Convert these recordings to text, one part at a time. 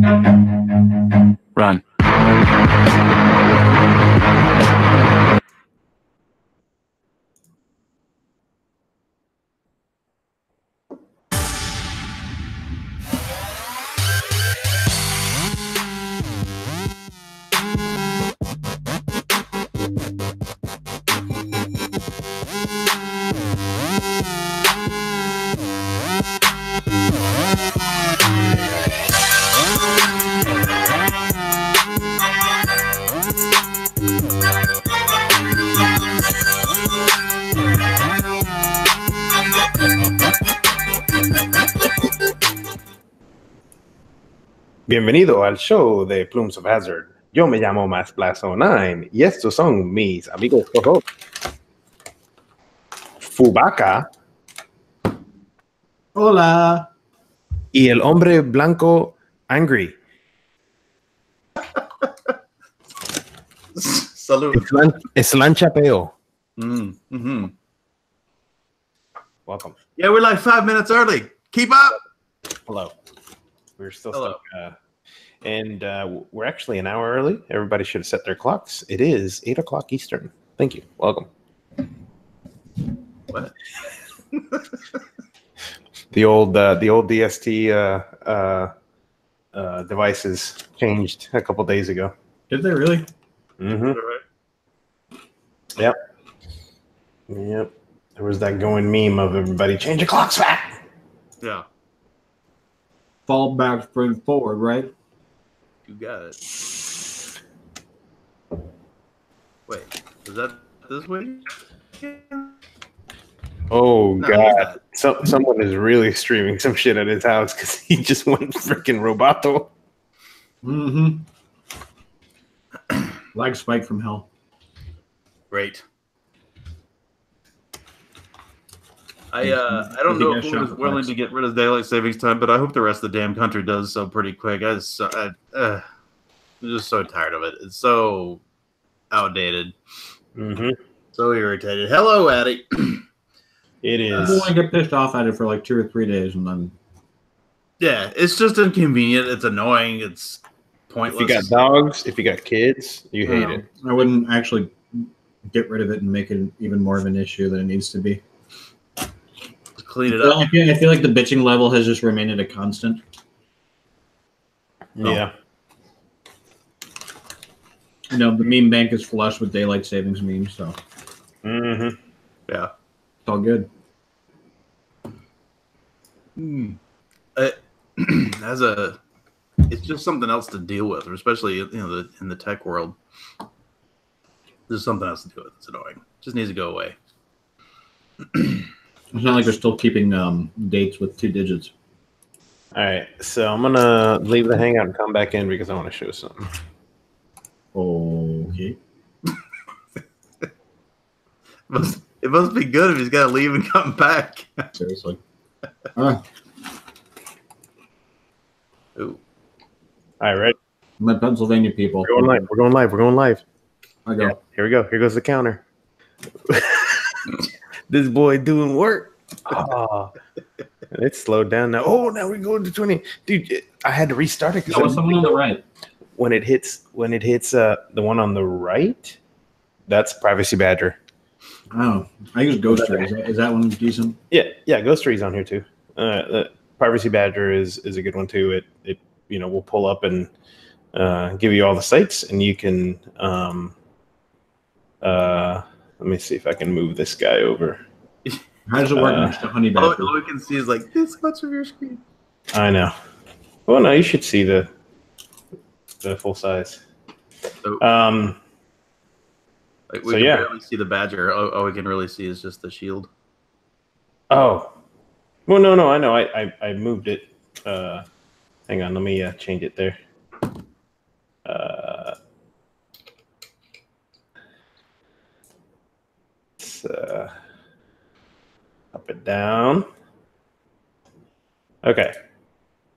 Run. Bienvenido al show de Plumes of Hazard. Yo me llamo Masplazo9 y estos son mis amigos Fubaca. Hola. Y el hombre blanco Angry. Salud. Slan Chapeo. Welcome. Yeah, we're like 5 minutes early. Keep up. Hello. We're still stuck. And we're actually an hour early. Everybody should have set their clocks. It is 8 o'clock Eastern. Thank you. Welcome. What? The old DST devices changed a couple days ago. Did they really? Mm-hmm. Yep. There was that going meme of everybody change your clocks back. Yeah. Fall back, spring forward, right? You got it. Wait, is that this week? Oh, no, God. Someone is really streaming some shit at his house because he just went freaking roboto. Mm-hmm. Lag spike from hell. Great. I don't know if Plumes is willing to get rid of daylight savings time, but I hope the rest of the damn country does so pretty quick. I'm just so tired of it. It's so outdated. Mm-hmm. So irritated. Hello, Addy. It is. I want to get pissed off at it for like 2 or 3 days, and then. Yeah, it's just inconvenient. It's annoying. It's pointless. If you got dogs, if you got kids, you hate it. I wouldn't actually get rid of it and make it even more of an issue than it needs to be. Clean it up. I feel like the bitching level has just remained at a constant. Yeah. You know, the meme bank is flush with daylight savings memes, so. Mm-hmm. Yeah. It's all good. It's just something else to deal with, especially in the tech world. There's something else to deal with. It's annoying. It just needs to go away. It's not like they're still keeping dates with 2 digits. All right, so I'm gonna leave the hangout and come back in because I want to show something. Okay. It must be good if he's got to leave and come back. Seriously. Ooh. All right, ready? My Pennsylvania people. We're going live. We're going live. I go. Yeah, here we go. Here goes the counter. This boy doing work. Oh, it's slowed down now. Oh, now we're going to 20. Dude, I had to restart it. Because someone on the right. When it hits the one on the right, that's Privacy Badger. Oh, I use Ghost Tree. Is that one decent? Yeah, Ghost Tree's on here too. Privacy Badger is a good one too. It will pull up and give you all the sites, and you can let me see if I can move this guy over. How does it work next to Honey Badger? All we can see is like this much of your screen. I know. Well, no, you should see the full size. Oh. We can yeah. barely see the badger. All we can really see is just the shield. Oh. Well, no, I know. I moved it. Hang on, let me change it there. Up and down. Okay.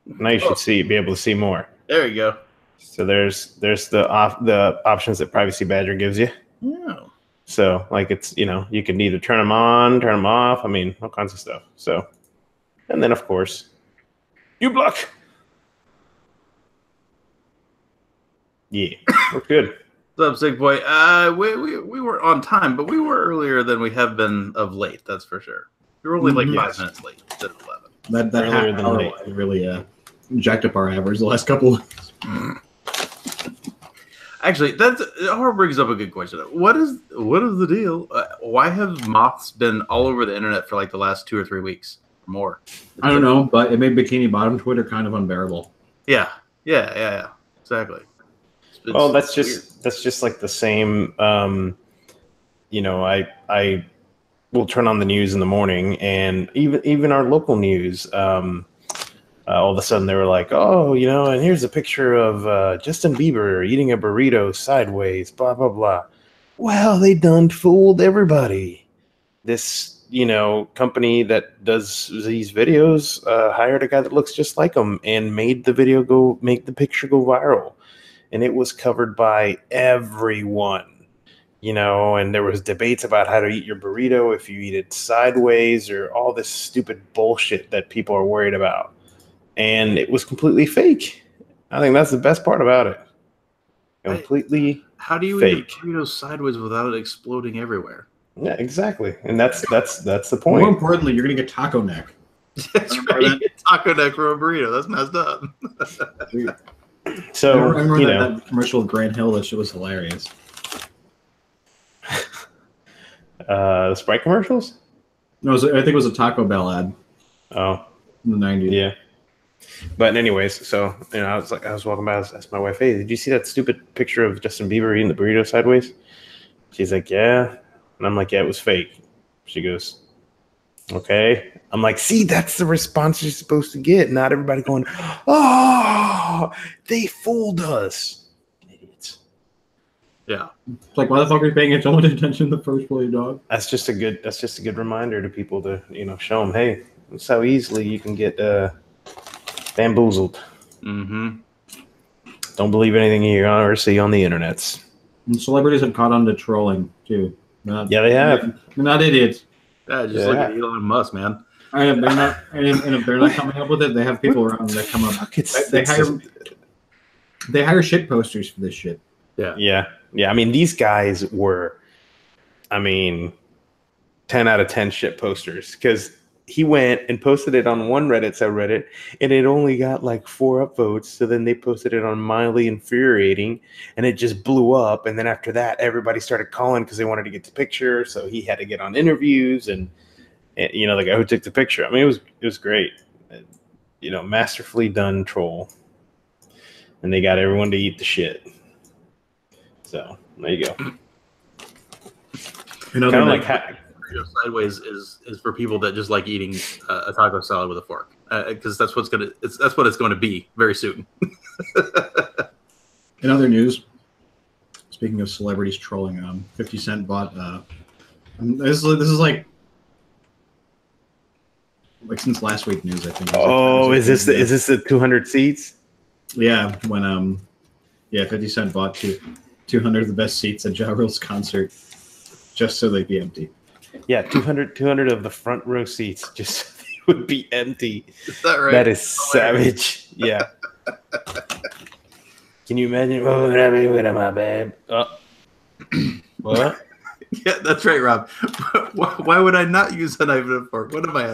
Now you should be able to see more. There you go. So there's the options that Privacy Badger gives you. Yeah. So like it's you can either turn them on, turn them off. I mean all kinds of stuff. So, and then of course, you block. Yeah, we're good. What's up, Sick Boy? We were on time, but we were earlier than we have been of late. That's for sure. We were only like 5 minutes late instead of 11. That Earlier half than hour late. really jacked up our average the last couple of weeks. Actually, that brings up a good question. What is the deal? Why have moths been all over the internet for like the last 2 or 3 weeks or more? I don't know, but it made Bikini Bottom Twitter kind of unbearable. Yeah, exactly. Well, that's just like the same. You know, I will turn on the news in the morning, and even our local news. All of a sudden, they were like, "Oh, you know, and here's a picture of Justin Bieber eating a burrito sideways." Blah blah blah. Well, they done fooled everybody. This, you know, company that does these videos hired a guy that looks just like him and make the picture go viral. And it was covered by everyone, you know, and there was debates about how to eat your burrito, if you eat it sideways, or all this stupid bullshit that people are worried about. And it was completely fake. I think that's the best part about it. Completely How do you fake. eat a burrito sideways without it exploding everywhere? Yeah, exactly. And that's the point. More importantly, you're gonna get taco neck. That's right. Taco neck for a burrito. That's messed up. So, I remember that commercial with Grant Hill. That shit was hilarious. The Sprite commercials? No, I think it was a Taco Bell ad. Oh, in the 90s. Yeah. But anyways, so, you know, I was walking by, I asked my wife, "Hey, did you see that stupid picture of Justin Bieber eating the burrito sideways?" She's like, "Yeah." And I'm like, "Yeah, it was fake." She goes, "Okay." I'm like, "See, that's the response you're supposed to get. Not everybody going, 'Oh, they fooled us.'" Idiots. Yeah. It's like, why the fuck are you paying so much attention in the first place, dog? That's just a good reminder to people to, you know, show them, hey, that's how easily you can get bamboozled. Mm-hmm. Don't believe anything you hear or see on the internets. And celebrities have caught on to trolling too. Yeah, they have. They're not idiots. Yeah, just look at Elon Musk, man. And if they're not coming up with it, they have people around that come up. They hire shit posters for this shit. Yeah. I mean, these guys were, 10 out of 10 shit posters, because he went and posted it on one Reddit subreddit, and it only got like 4 upvotes. So then they posted it on Mildly Infuriating, and it just blew up. And then after that, everybody started calling because they wanted to get the picture. So he had to get on interviews, and you know, the guy who took the picture. I mean, it was great. You know, masterfully done troll. And they got everyone to eat the shit. So there you go. You know, kind of like sideways is for people that just like eating a taco salad with a fork, because that's what it's going to be very soon. In other news, speaking of celebrities trolling, 50 Cent bought. This is like since last week news, I think. Oh, is this the 200 seats? Yeah, when 50 Cent bought 200 of the best seats at Ja Rule's concert just so they'd be empty. Yeah, 200 of the front row seats just so they would be empty. Is that right? That is savage. Yeah. Can you imagine? Oh, my babe. What? Yeah, that's right, Rob. Why would I not use a knife and a fork? What am I?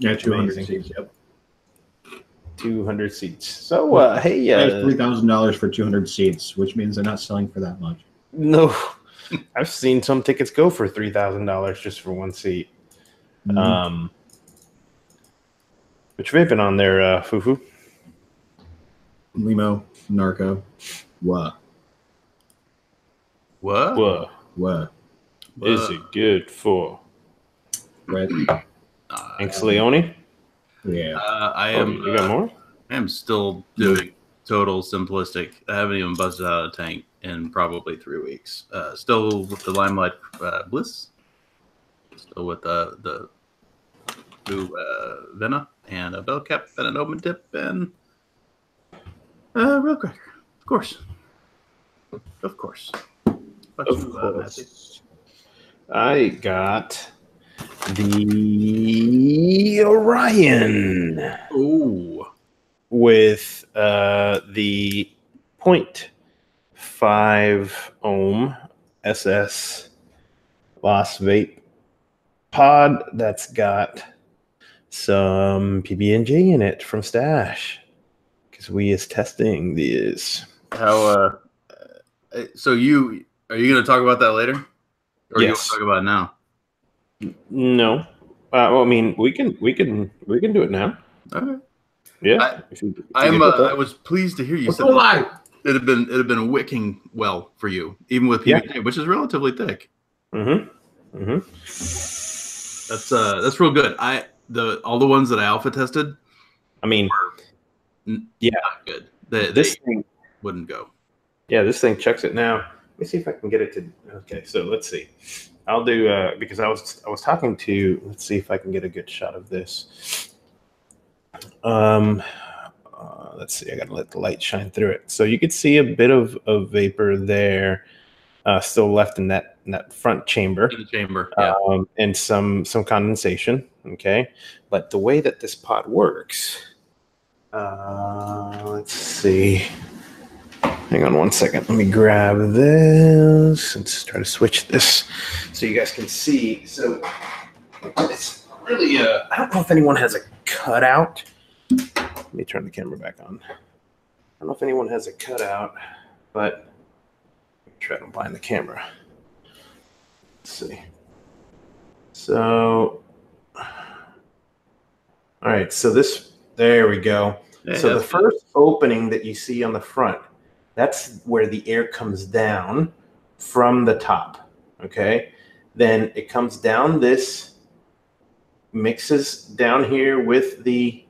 Yeah, 200 Amazing. seats. Yep. 200 seats. So, hey, $3,000 for 200 seats, which means they're not selling for that much. No, I've seen some tickets go for $3,000 just for one seat. Mm-hmm. Which vaping on there, Fufu? Limo, Narco. What? Is it good for? Right. Thanks, Leone. Yeah. I am. You got more? I am still doing total simplistic. I haven't even busted out a tank in probably 3 weeks. Still with the Limelight Bliss. Still with the new Vena and a bell cap and an open tip and real cracker. Of course. Of course. I got the Orion. Ooh. With the 0.5 ohm SS Lost Vape pod that's got some PB&J in it from Stash, because we is testing these. How so you are you going to talk about that later, or you want Yes. to talk about it now? No. Well, I mean, we can do it now. Okay. Yeah. I was pleased to hear you said it had been wicking well for you, even with PB&J, which is relatively thick. That's real good. All the ones that I alpha tested, I mean, not good. They thing wouldn't go. Yeah, this thing checks it now. Let me see if I can get it to. Okay, so let's see. I'll do because I was talking to. Let's see if I can get a good shot of this. Let's see. I gotta let the light shine through it, so you could see a bit of vapor there, still left in that front chamber. In the chamber, yeah. And some condensation. Okay, but the way that this pod works. Let's see. Hang on one second. Let me grab this. Let's try to switch this so you guys can see. So it's really I don't know if anyone has a cutout. Let me turn the camera back on. I don't know if anyone has a cutout, but let me try to blind the camera. Let's see. So, all right. So there we go. Yeah, so the first opening that you see on the front, that's where the air comes down from the top, okay? Then it comes down this, mixes down here with the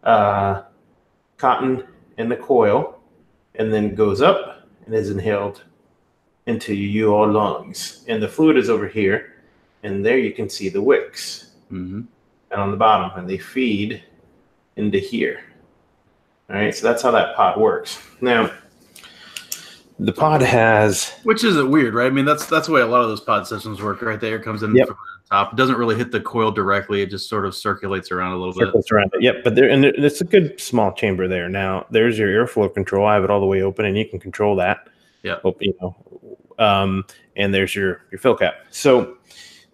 cotton and the coil, and then goes up and is inhaled into your lungs. And the fluid is over here, and there you can see the wicks and on the bottom, and they feed into here. All right, so that's how that pod works. Now, the pod has, which isn't weird, right? I mean, that's the way a lot of those pod systems work, right? The air comes in from the top. It doesn't really hit the coil directly. It just sort of circulates around a little bit. Around it. Yep, but it's a good small chamber there. Now, there's your airflow control. I have it all the way open, and you can control that. Yeah. And there's your fill cap. So,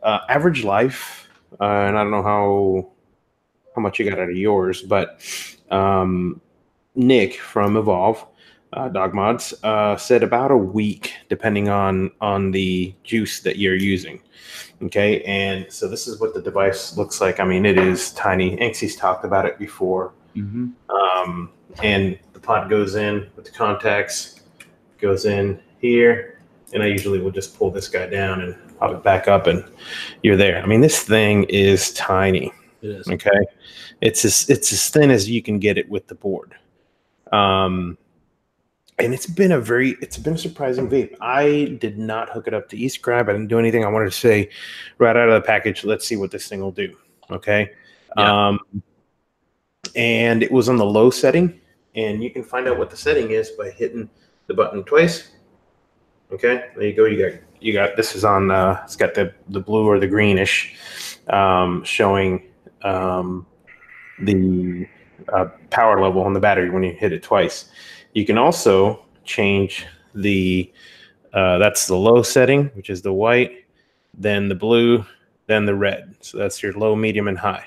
average life, and I don't know how much you got out of yours, but Nick from Evolv, Dog Mods, said about a week, depending on the juice that you're using. Okay, and so this is what the device looks like. I mean, it is tiny. Anksy's talked about it before. And the pod goes in with the contacts, goes in here, and I usually will just pull this guy down and pop it back up, and you're there. I mean, this thing is tiny. It is. Okay, it's as thin as you can get it with the board. And it's been a surprising vape. I did not hook it up to e-scribe. I didn't do anything. I wanted to say right out of the package, let's see what this thing will do. Okay. Yeah. And it was on the low setting, and you can find out what the setting is by hitting the button twice. Okay. There you go. You got this is on it's got the blue or the greenish showing the power level on the battery when you hit it twice. You can also change the, that's the low setting, which is the white, then the blue, then the red. So that's your low, medium, and high.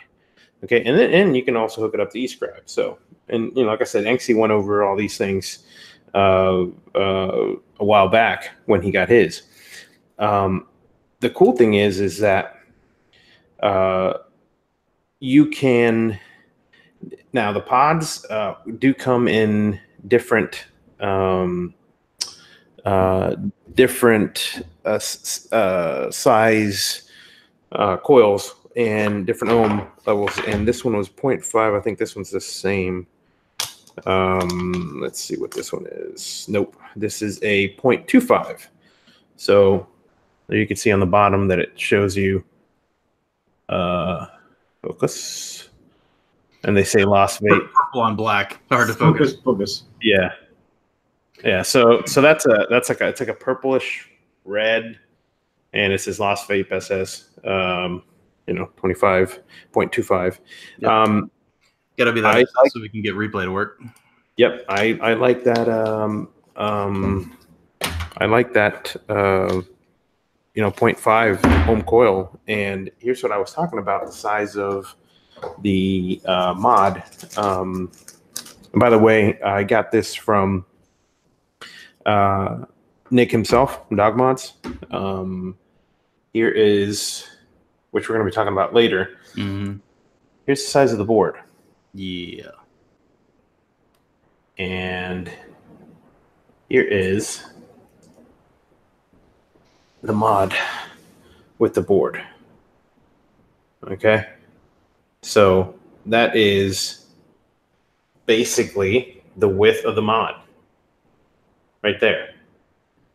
Okay, and you can also hook it up to e-scribe. So, and like I said, Anksy went over all these things a while back when he got his. The cool thing is that you can, now the pods do come in different size coils and different ohm levels, and this one was 0.5. I think this one's the same. Let's see what this one is. Nope, this is a 0.25. So there you can see on the bottom that it shows you focus. And they say lost vape. Purple on black, hard to focus. Focus. Yeah. So that's it's like a purplish red, and it says lost vape SS. 25.25. Yep. Got to be that so we can get replay to work. Yep, I like that. I like that. 0.5 home coil. And here's what I was talking about: the size of the mod. And by the way, I got this from Nick himself from Dog Mods. Here is, which we're going to be talking about later. Mm-hmm. Here's the size of the board. Yeah. And here is the mod with the board. Okay. So that is basically the width of the mod right there.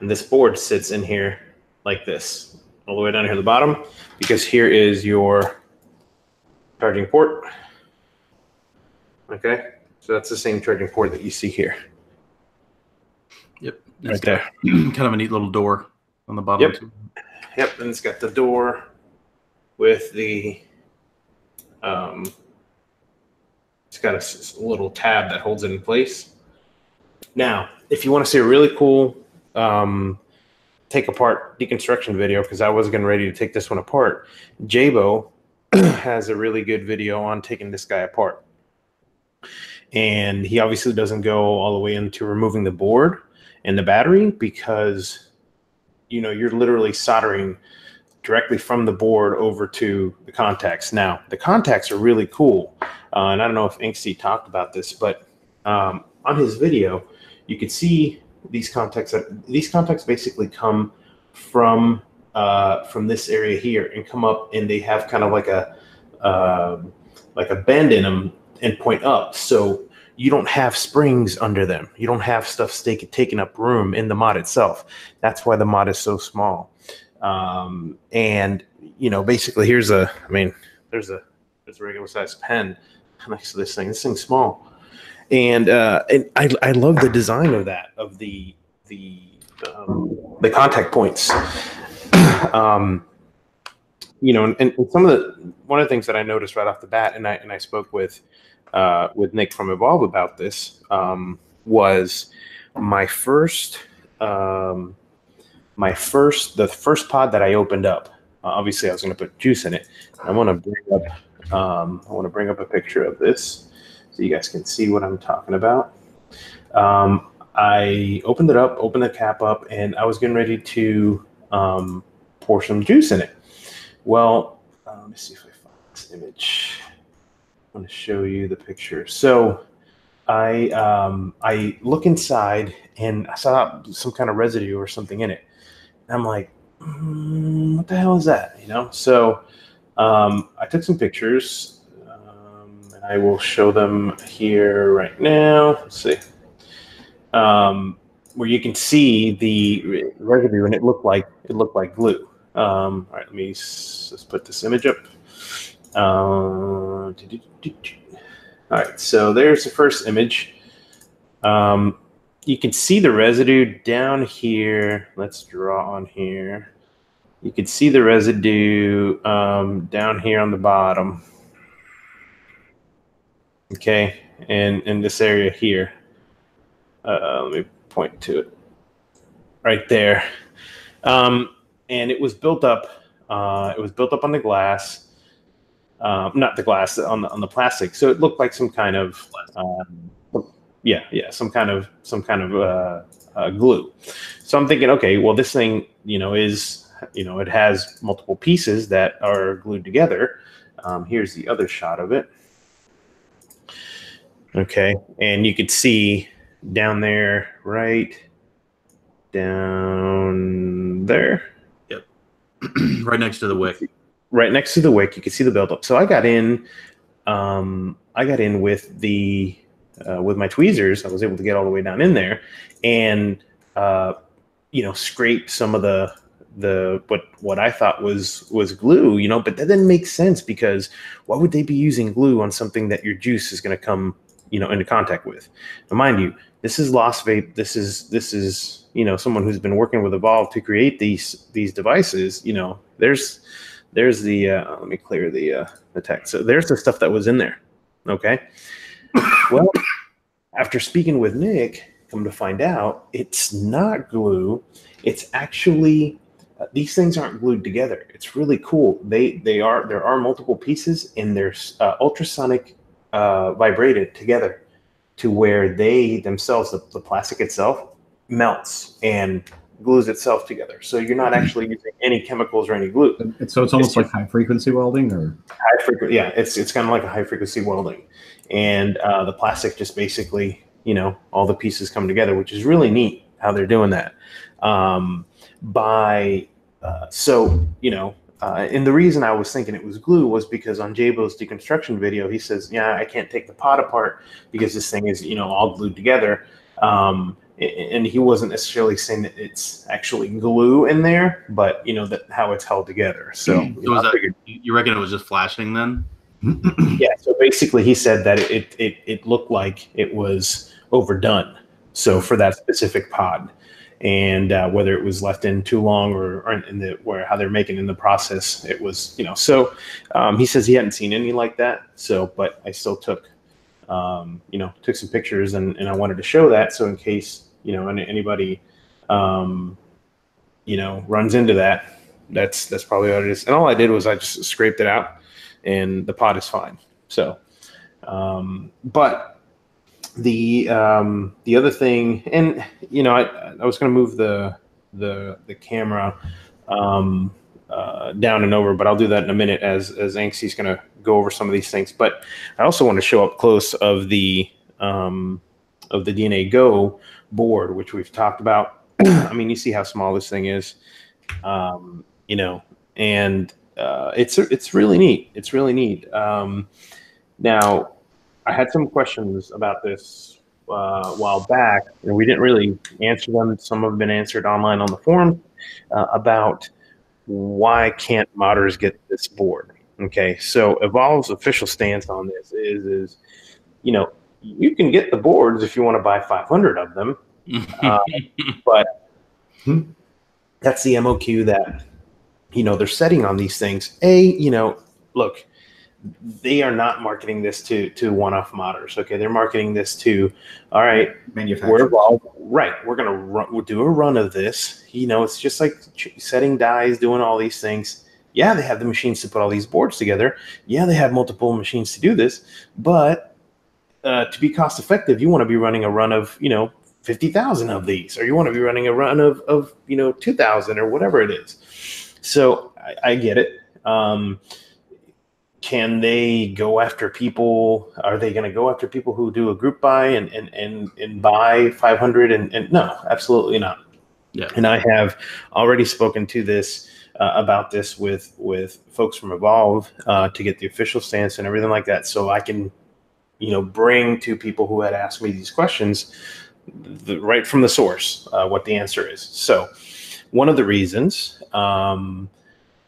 And this board sits in here like this, all the way down here at the bottom, because here is your charging port. Okay. So that's the same charging port that you see here. Yep. Right there. Kind of a neat little door on the bottom. Yep. Yep. And it's got the door with the, it's got a little tab that holds it in place. Now, if you want to see a really cool take apart deconstruction video, because I was getting ready to take this one apart, Jabo has a really good video on taking this guy apart. And he obviously doesn't go all the way into removing the board and the battery, because you're literally soldering directly from the board over to the contacts. Now, the contacts are really cool. And I don't know if Inksy talked about this, but on his video, you could see these contacts. These contacts basically come from this area here and come up, and they have kind of like a bend in them and point up. So you don't have springs under them. You don't have stuff taking up room in the mod itself. That's why the mod is so small. And basically there's a regular size pen next to this thing. This thing's small. And I love the design of that, of the contact points. And one of the things that I noticed right off the bat, and I spoke with Nick from Evolv about this, was the first pod that I opened up. Obviously, I was going to put juice in it. I want to bring up a picture of this so you guys can see what I'm talking about. I opened it up, opened the cap up, and I was getting ready to pour some juice in it. Well, let me see if I find this image. I want to show you the picture. So I look inside and I saw some kind of residue or something in it. And I'm like, what the hell is that? So I took some pictures, and I will show them here right now. Let's see. Where you can see the residue, and it looked like glue. All right, let's put this image up. All right, so there's the first image. You can see the residue down here. Let's draw on here. You can see the residue down here on the bottom. Okay, and in this area here. Let me point to it right there. And it was built up. It was built up on the glass, not the glass, on the plastic. So it looked like some kind of some kind of glue. So I'm thinking, okay, well, this thing, is, it has multiple pieces that are glued together. Here's the other shot of it. Okay, and you could see down there, right down there. Yep. Right next to the wick. Right next to the wick, you can see the buildup. So I got in with the with my tweezers. I was able to get all the way down in there and scrape some of the what I thought was glue, but that didn't make sense, because why would they be using glue on something that your juice is going to come into contact with? Now, mind you, this is Lost Vape. This is someone who's been working with Evolv to create these devices. There's there's the let me clear the text. So there's the stuff that was in there. Okay. Well, after speaking with Nick, come to find out, it's not glue. It's actually these things aren't glued together. It's really cool. There are multiple pieces, and they're ultrasonic vibrated together to where they themselves, the plastic itself, melts and glues itself together. So you're not actually using any chemicals or any glue. So it's almost like high frequency welding, or high frequency. Yeah, it's kind of like a high frequency welding, and the plastic just basically, all the pieces come together, which is really neat how they're doing that. And the reason I was thinking it was glue was because on Jabo's deconstruction video, he says, yeah, I can't take the pod apart because this thing is, all glued together. And he wasn't necessarily saying that it's actually glue in there, but that how it's held together. So, you reckon it was just flashing then? Yeah. So basically, he said that it looked like it was overdone. So for that specific pod, and whether it was left in too long or how they're making in the process, it was So he says he hadn't seen any like that. So, but I still took some pictures and I wanted to show that. So in case, anybody, runs into that, that's probably what it is. And all I did was I just scraped it out and the pot is fine. So, but the other thing, and, I was going to move the camera, down and over, but I'll do that in a minute as Anksy's going to go over some of these things. But I also want to show up close of the DNA Go board, which we've talked about. I mean, you see how small this thing is, and it's really neat. It's really neat. Now, I had some questions about this a while back, and we didn't really answer them. Some have been answered online on the forum about why can't modders get this board? Okay, so Evolv's official stance on this is you can get the boards if you want to buy 500 of them, but that's the MOQ that they're setting on these things. Look, they are not marketing this to one-off modders. Okay, they're marketing this to, all right, we're Evolv, right? We'll do a run of this. It's just like setting dies, doing all these things. Yeah, they have the machines to put all these boards together. Yeah, they have multiple machines to do this, but to be cost effective, you want to be running a run of 50,000 of these, or you want to be running a run of 2,000 or whatever it is. So I get it. Can they go after people? Are they going to go after people who do a group buy and buy 500? And no, absolutely not. Yeah. And I have already spoken to this about this with folks from Evolv to get the official stance and everything like that, so I can bring to people who had asked me these questions right from the source what the answer is. So one of the reasons it's got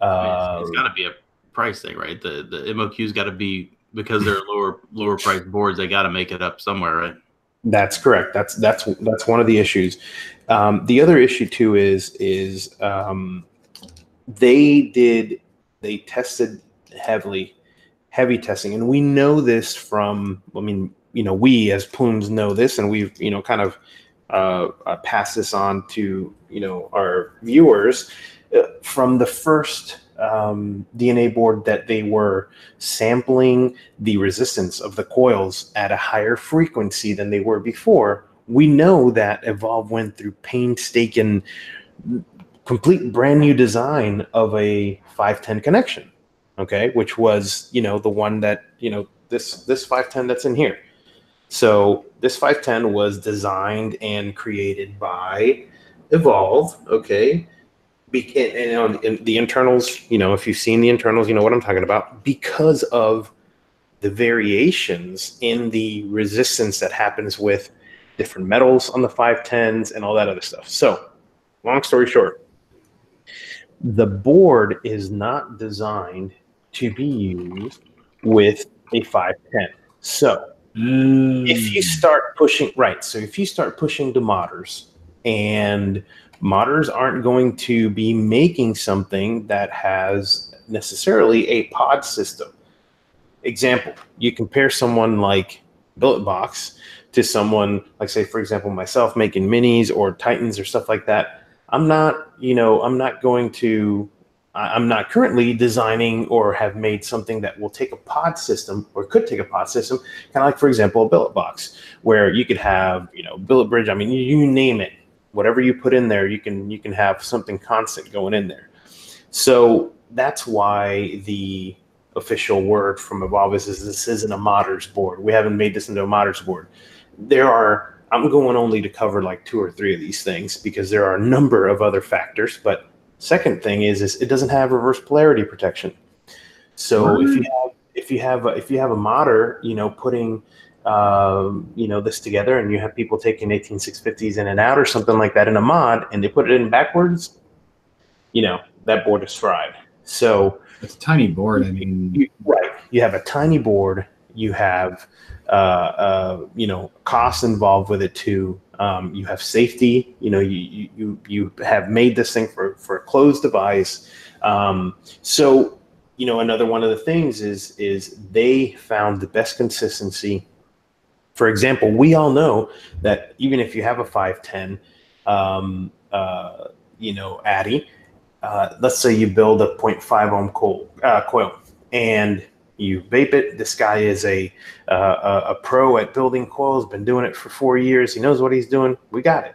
to be a price thing, right? The MOQ's got to be, because they're lower price boards, they got to make it up somewhere, right? That's correct. That's one of the issues. The other issue too is they tested heavy testing, and we know this from, we as Plumes know this, and we've kind of passed this on to our viewers from the first DNA board that they were sampling the resistance of the coils at a higher frequency than they were before. We know that Evolv went through painstaking, complete brand new design of a 510 connection, okay, which was the one that this 510 that's in here. So this 510 was designed and created by Evolv, okay. And the internals, if you've seen the internals, you know what I'm talking about, because of the variations in the resistance that happens with different metals on the 510s and all that other stuff. So long story short, the board is not designed to be used with a 510. So if you start pushing, right, so if you start pushing to modders, and modders aren't going to be making something that has necessarily a pod system. Example, you compare someone like Billet Box to someone like, say, for example, myself making minis or Titans or stuff like that. I'm not currently designing or have made something that will take a pod system or could take a pod system, kind of like, for example, a Billet Box, where you could have, billet bridge. I mean, you name it, whatever you put in there, you can have something constant going in there. So that's why the official word from Evolv is this isn't a modders board. We haven't made this into a modders board. I'm going only to cover like 2 or 3 of these things because there are a number of other factors. But second thing is it doesn't have reverse polarity protection. So if you have a modder, putting this together, and you have people taking 18650s in and out or something like that in a mod, and they put it in backwards, that board is fried. So it's a tiny board. I mean, right. You have a tiny board. You have, costs involved with it too. You have safety. You have made this thing for a closed device. So, another one of the things is they found the best consistency. For example, we all know that even if you have a 510, Addy, let's say you build a 0.5 ohm coil and you vape it. This guy is a pro at building coils, been doing it for 4 years. He knows what he's doing. We got it.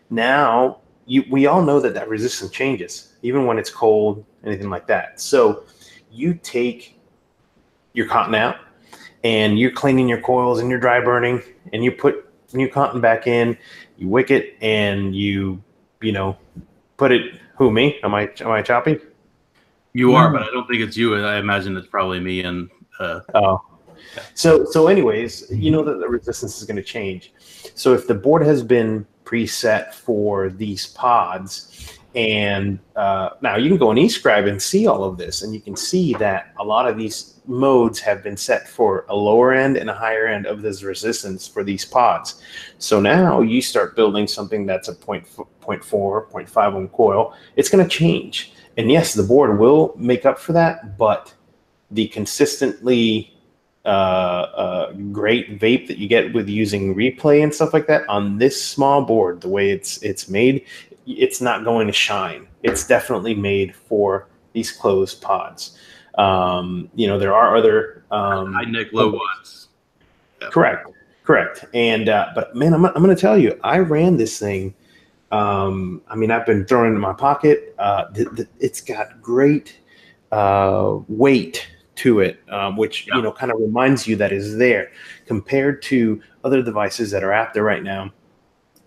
Now, we all know that resistance changes, even when it's cold, anything like that. So you take your cotton out and you're cleaning your coils and you're dry burning, and you put new cotton back in, you wick it, and you put it. Who, me? Am I choppy? You are, but I don't think it's you. I imagine it's probably me. And so anyways, you know that the resistance is going to change. So if the board has been preset for these pods, and now you can go on eScribe and see all of this, and you can see that a lot of these modes have been set for a lower end and a higher end of this resistance for these pods. So now you start building something that's a 0.4, 0.5 ohm coil. It's going to change. And yes, the board will make up for that, but the consistently great vape that you get with using replay and stuff like that on this small board, the way it's made, it's not going to shine. It's definitely made for these closed pods. There are other high nick, low watts. Yep. Correct. And but man, I'm going to tell you, I ran this thing. I've been throwing it in my pocket. It's got great weight to it, which kind of reminds you that is there compared to other devices that are out there right now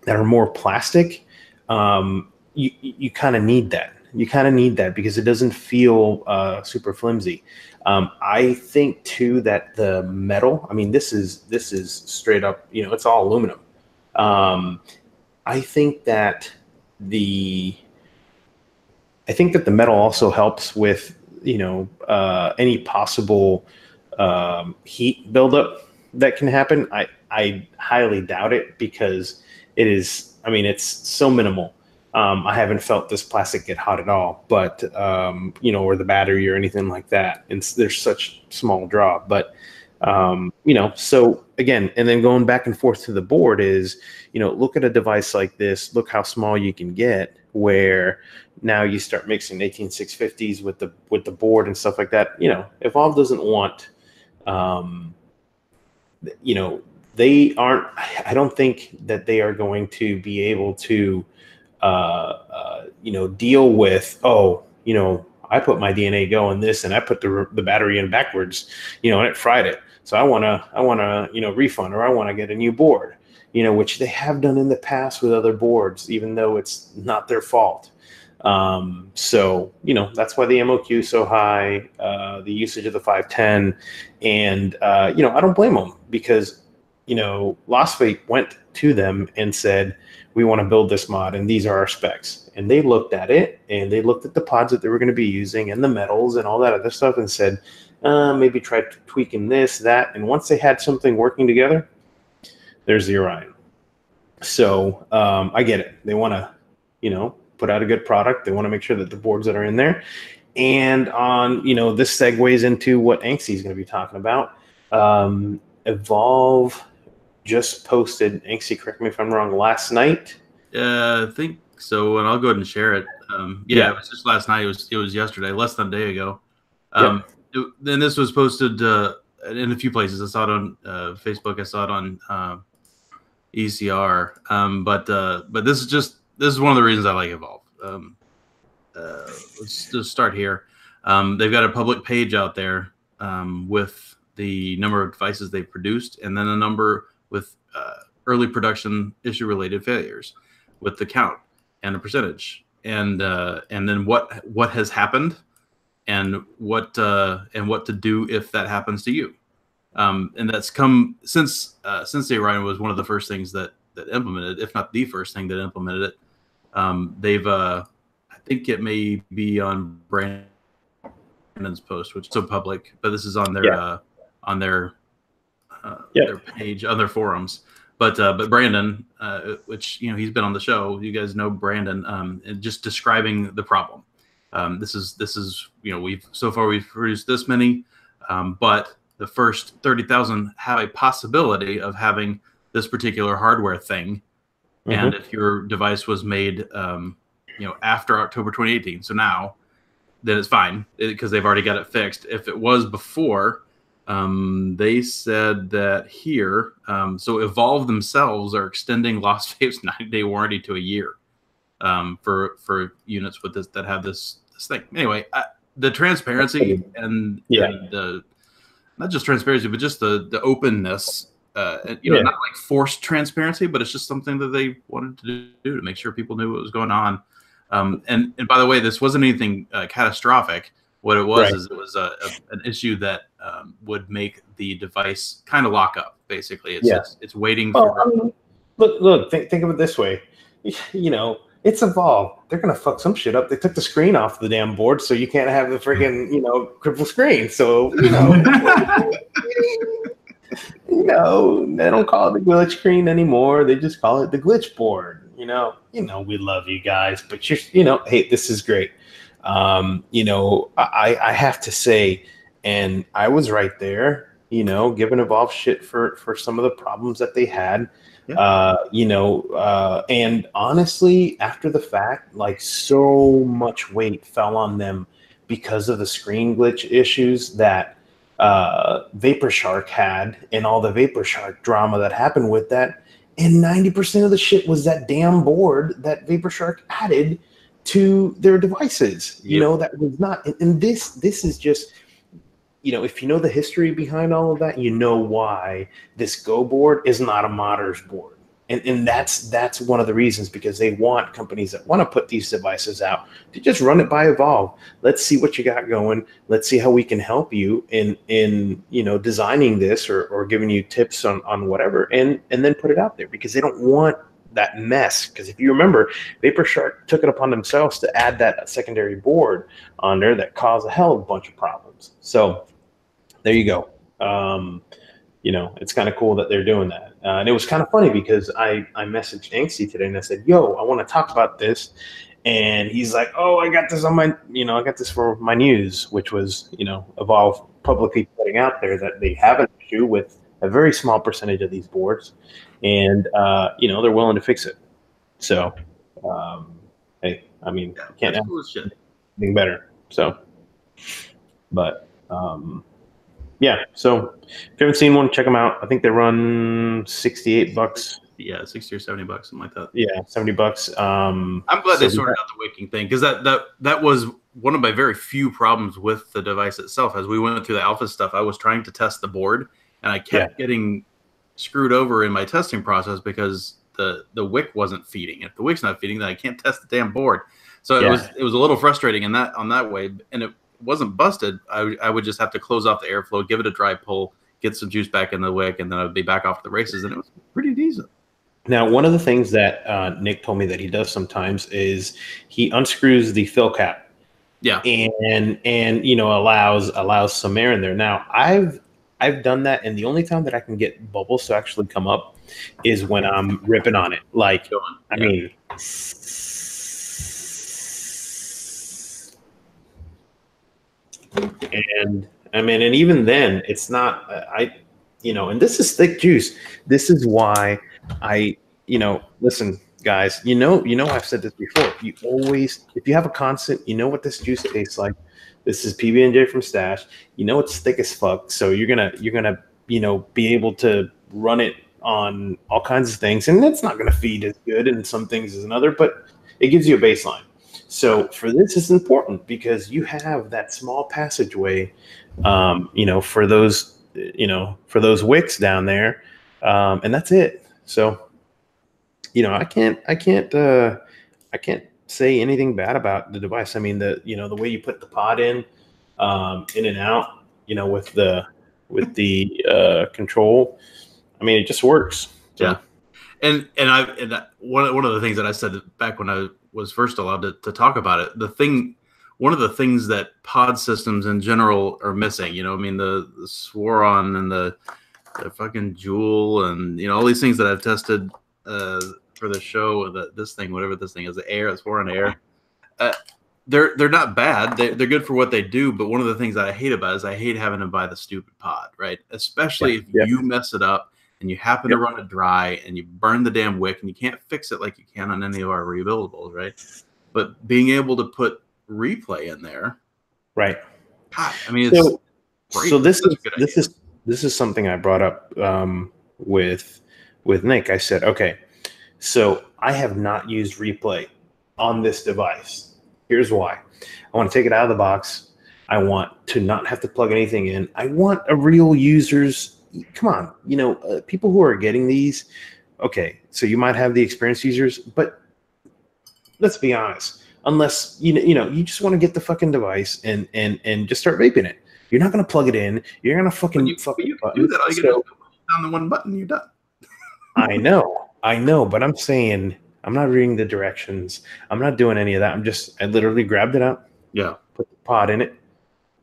that are more plastic. You kind of need that. You kind of need that because it doesn't feel super flimsy. I think too that the metal. I mean, this is straight up. It's all aluminum. I think that the metal also helps with any possible heat buildup that can happen. I highly doubt it because it is. I mean, it's so minimal. I haven't felt this plastic get hot at all, but or the battery or anything like that. And there's such small draw, but so again, and then going back and forth to the board is, look at a device like this, look how small you can get, where now you start mixing 18650s with the board and stuff like that. Evolv doesn't want, they aren't, I don't think that they are going to be able to, deal with, I put my DNA Go in this and I put the battery in backwards, and it fried it. So I want to, refund, or I want to get a new board, which they have done in the past with other boards, even though it's not their fault. So, that's why the MOQ is so high, the usage of the 510, and, I don't blame them because, Lost Vape went to them and said, we want to build this mod and these are our specs. And they looked at it and they looked at the pods that they were going to be using and the metals and all that other stuff and said, maybe try tweaking this, that. And once they had something working together, there's the Orion. So I get it. They want to, put out a good product. They want to make sure that the boards that are in there, And on, this segues into what Angsty is going to be talking about. Evolv just posted, Angsty, correct me if I'm wrong, last night. I think so, and I'll go ahead and share it. Yeah. It was just last night. It was yesterday, less than a day ago. Yep. Then this was posted in a few places. I saw it on Facebook. I saw it on ECR. But this is one of the reasons I like Evolv. Let's just start here. They've got a public page out there with the number of devices they've produced, and then a number with early production issue related failures, with the count and a percentage, and then what has happened, and what to do if that happens to you. And that's come since the Orion was one of the first things that implemented, if not the first thing that implemented it. They've I think it may be on Brandon's post, which is so public, but this is on their their page, on their forums. But Brandon, which he's been on the show, you guys know Brandon, and just describing the problem. This is we've produced this many, but the first 30,000 have a possibility of having this particular hardware thing, and if your device was made after October 2018, so now, then it's fine because they've already got it fixed. If it was before, they said that here, so Evolv themselves are extending Lost Vape's 90-day warranty to a year for units with this that have this thing. Anyway, the transparency and the not just transparency, but just the openness. Not like forced transparency, but it's just something that they wanted to do to make sure people knew what was going on. And by the way, this wasn't anything catastrophic. What it was is it was an issue that would make the device kind of lock up. Basically, it's waiting for. Look. Think of it this way. It's Evolv. They're gonna fuck some shit up. They took the screen off the damn board, so you can't have the freaking crippled screen. So they don't call it the glitch screen anymore. They just call it the glitch board. We love you guys, but hey, this is great. I have to say, and I was right there, giving Evolv shit for some of the problems that they had. And honestly, after the fact, like, so much weight fell on them because of the screen glitch issues that Vapor Shark had, and all the Vapor Shark drama that happened with that. And 90% of the shit was that damn board that Vapor Shark added to their devices. That was not. And this is just, if you know the history behind all of that, why this Go board is not a modders board. And that's one of the reasons, because they want companies that want to put these devices out to just run it by Evolv. Let's see what you got going. Let's see how we can help you in designing this or giving you tips on whatever, and then put it out there, because they don't want that mess. Because if you remember, Vapor Shark took it upon themselves to add that secondary board on there that caused a hell of a bunch of problems. So there you go. It's kind of cool that they're doing that. And it was kind of funny because I messaged Angsty today and I said, yo, I want to talk about this. And he's like, oh, I got this on my, I got this for my news, which was, Evolv publicly putting out there that they have an issue with a very small percentage of these boards. And, they're willing to fix it. So, hey, you can't have anything better. So, but, yeah, so if you haven't seen one, check them out. I think they run $68. Yeah, $60 or $70, something like that. Yeah, $70. I'm glad they sorted out the wicking thing, because that was one of my very few problems with the device itself. As we went through the alpha stuff, I was trying to test the board, and I kept getting screwed over in my testing process because the wick wasn't feeding. If the wick's not feeding, then I can't test the damn board. So it was a little frustrating on that way, and it wasn't busted. I would just have to close off the airflow, give it a dry pull, get some juice back in the wick, and then I'd be back off the races, and it was pretty decent. Now, one of the things that Nick told me that he does sometimes is he unscrews the fill cap. Yeah. And allows some air in there. Now, I've done that, and the only time that I can get bubbles to actually come up is when I'm ripping on it. Like, I mean, And I mean, and even then, it's not. And this is thick juice. This is why listen, guys. I've said this before. You always, if you have a constant, you know what this juice tastes like. This is PB&J from Stash. You know it's thick as fuck, so you're gonna be able to run it on all kinds of things, and it's not gonna feed as good in some things as another, but it gives you a baseline. So for this, it's important because you have that small passageway, for those, wicks down there, and that's it. So, I can't say anything bad about the device. I mean, the way you put the pod in and out, with the control. I mean, it just works. So. Yeah. And one of the things that I said back when I was first allowed to talk about it, one of the things that pod systems in general are missing, I mean, the Sworon and the fucking Joule and, all these things that I've tested for the show, this thing, whatever this thing is, the Air, it's Sworon Air. They're not bad. They're good for what they do. But one of the things that I hate about it is I hate having to buy the stupid pod, right? Especially if you mess it up and you happen to run it dry and you burn the damn wick and you can't fix it like you can on any of our rebuildables, right? But being able to put replay in there, right? God, I mean, it's great. So this is something I brought up with Nick. I said, okay, so I have not used replay on this device. Here's why. I want to take it out of the box. I want to not have to plug anything in. I want a real user's. Come on, people who are getting these. Okay, so you might have the experienced users, but let's be honest. Unless you just want to get the fucking device and just start vaping it. You're not going to plug it in. You're going to fucking do that. All you got to do is down the one button. You're done. I know, but I'm saying I'm not reading the directions. I'm not doing any of that. I literally grabbed it out. Yeah. Put the pod in it,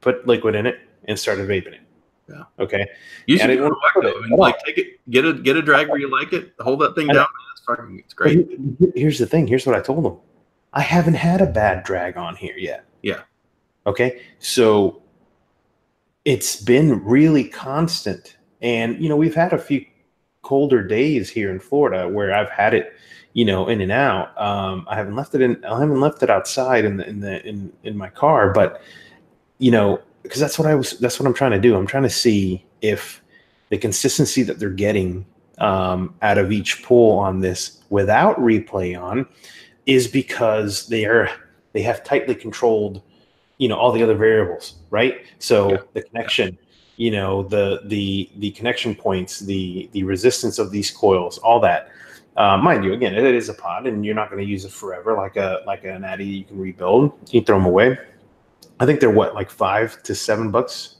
put liquid in it, and started vaping it. Yeah. Okay. You should go back though. I mean, like, take it, get a drag where you like it, hold that thing down. It's great. Here's the thing. Here's what I told them. I haven't had a bad drag on here yet. Yeah. Okay. So it's been really constant. And, we've had a few colder days here in Florida where I've had it, in and out. I haven't left it outside in my car, but, because that's what I'm trying to do. I'm trying to see if the consistency that they're getting out of each pull on this without replay on is because they have tightly controlled, all the other variables, right? So the connection, the connection points, the resistance of these coils, all that. Mind you, again, it is a pod, and you're not going to use it forever like an Addy you can rebuild. You can throw them away. I think they're what, like $5 to $7?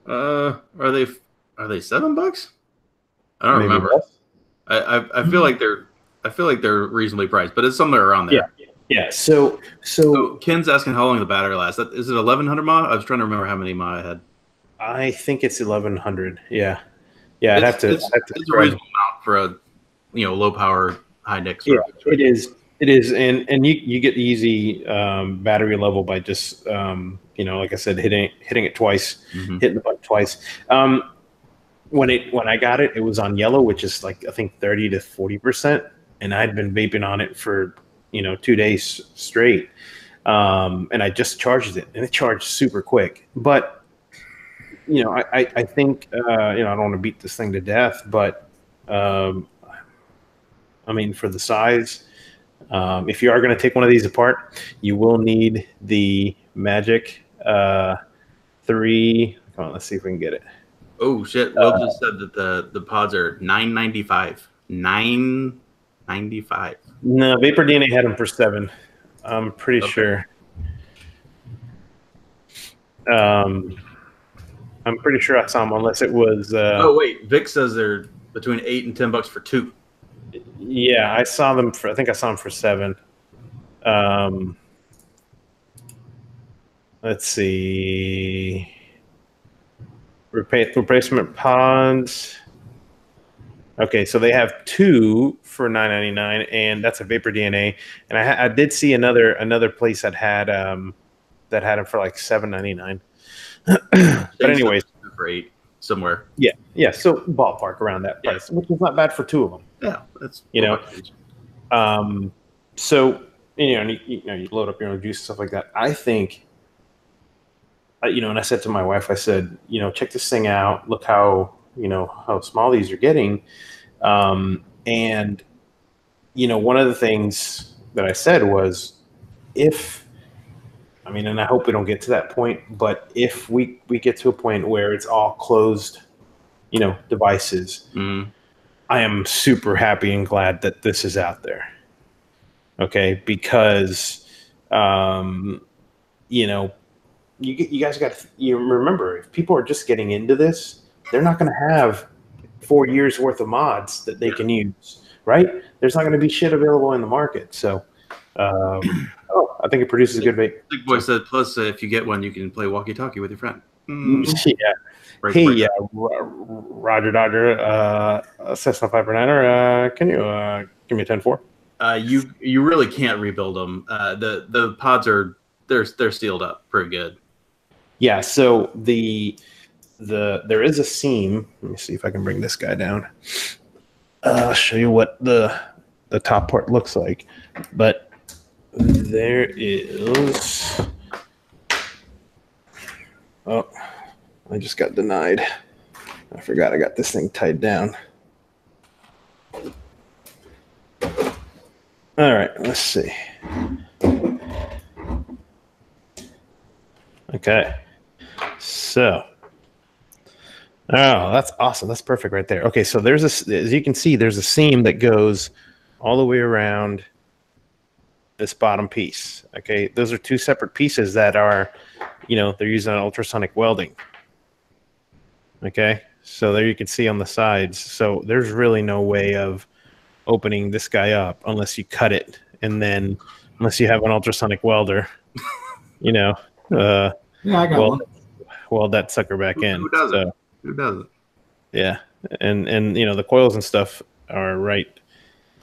Are they $7? I don't remember. I feel like they're reasonably priced, but it's somewhere around there. Yeah. So Ken's asking how long the battery lasts. Is it 1100 mAh? I was trying to remember how many mAh I had. I think it's 1100. Yeah. I'd have to. It's a reasonable amount for a low power high NIC. Yeah, it is. It is, and you get the easy battery level by just like I said, hitting it twice, hitting the button twice. When I got it, it was on yellow, which is like I think 30 to 40%, and I'd been vaping on it for 2 days straight, and I just charged it, and it charged super quick. But I think I don't want to beat this thing to death, but I mean, for the size. If you are going to take one of these apart, you will need the Magic 3. Come on, let's see if we can get it. Oh shit! Will just said that the pods are $9.95. $9.95. No, Vapor DNA had them for $7. I'm pretty sure. I'm pretty sure I saw them, unless it was. Oh wait, Vic says they're between $8 and $10 for 2. Yeah, I saw them for. I think I saw them for $7. Let's see. Replacement pods. Okay, so they have 2 for $9.99, and that's a Vapor DNA. And I did see another place that had that had them for like $7.99. But anyways, great somewhere. Yeah. So ballpark around that price, which is not bad for two of them. Yeah, that's So you load up your own juice and stuff like that. I think, and I said to my wife, I said, check this thing out. Look how small these are getting. And one of the things that I said was, and I hope we don't get to that point, but if we get to a point where it's all closed, devices, I am super happy and glad that this is out there. Okay. Because, you guys remember, if people are just getting into this, they're not going to have 4 years worth of mods that they can use, right? There's not going to be shit available in the market. So, I think it produces a good vape. Big boy said, plus if you get one, you can play walkie-talkie with your friend. Yeah. Hey, Roger Dodger, Cessna 509er, can you give me a 10-4? You really can't rebuild them. The pods they're sealed up pretty good. Yeah. So there is a seam. Let me see if I can bring this guy down. I'll show you what the top part looks like. But there is. Oh, I just got denied. I forgot I got this thing tied down. All right, let's see. Okay. So, that's awesome. That's perfect right there. Okay, so as you can see, there's a seam that goes all the way around this bottom piece. Okay, those are two separate pieces that are, they're using ultrasonic welding. Okay, so there you can see on the sides. So there's really no way of opening this guy up unless you cut it, and then unless you have an ultrasonic welder, yeah, I got one. Weld that sucker back in. Who doesn't? Who doesn't? Yeah, and the coils and stuff are right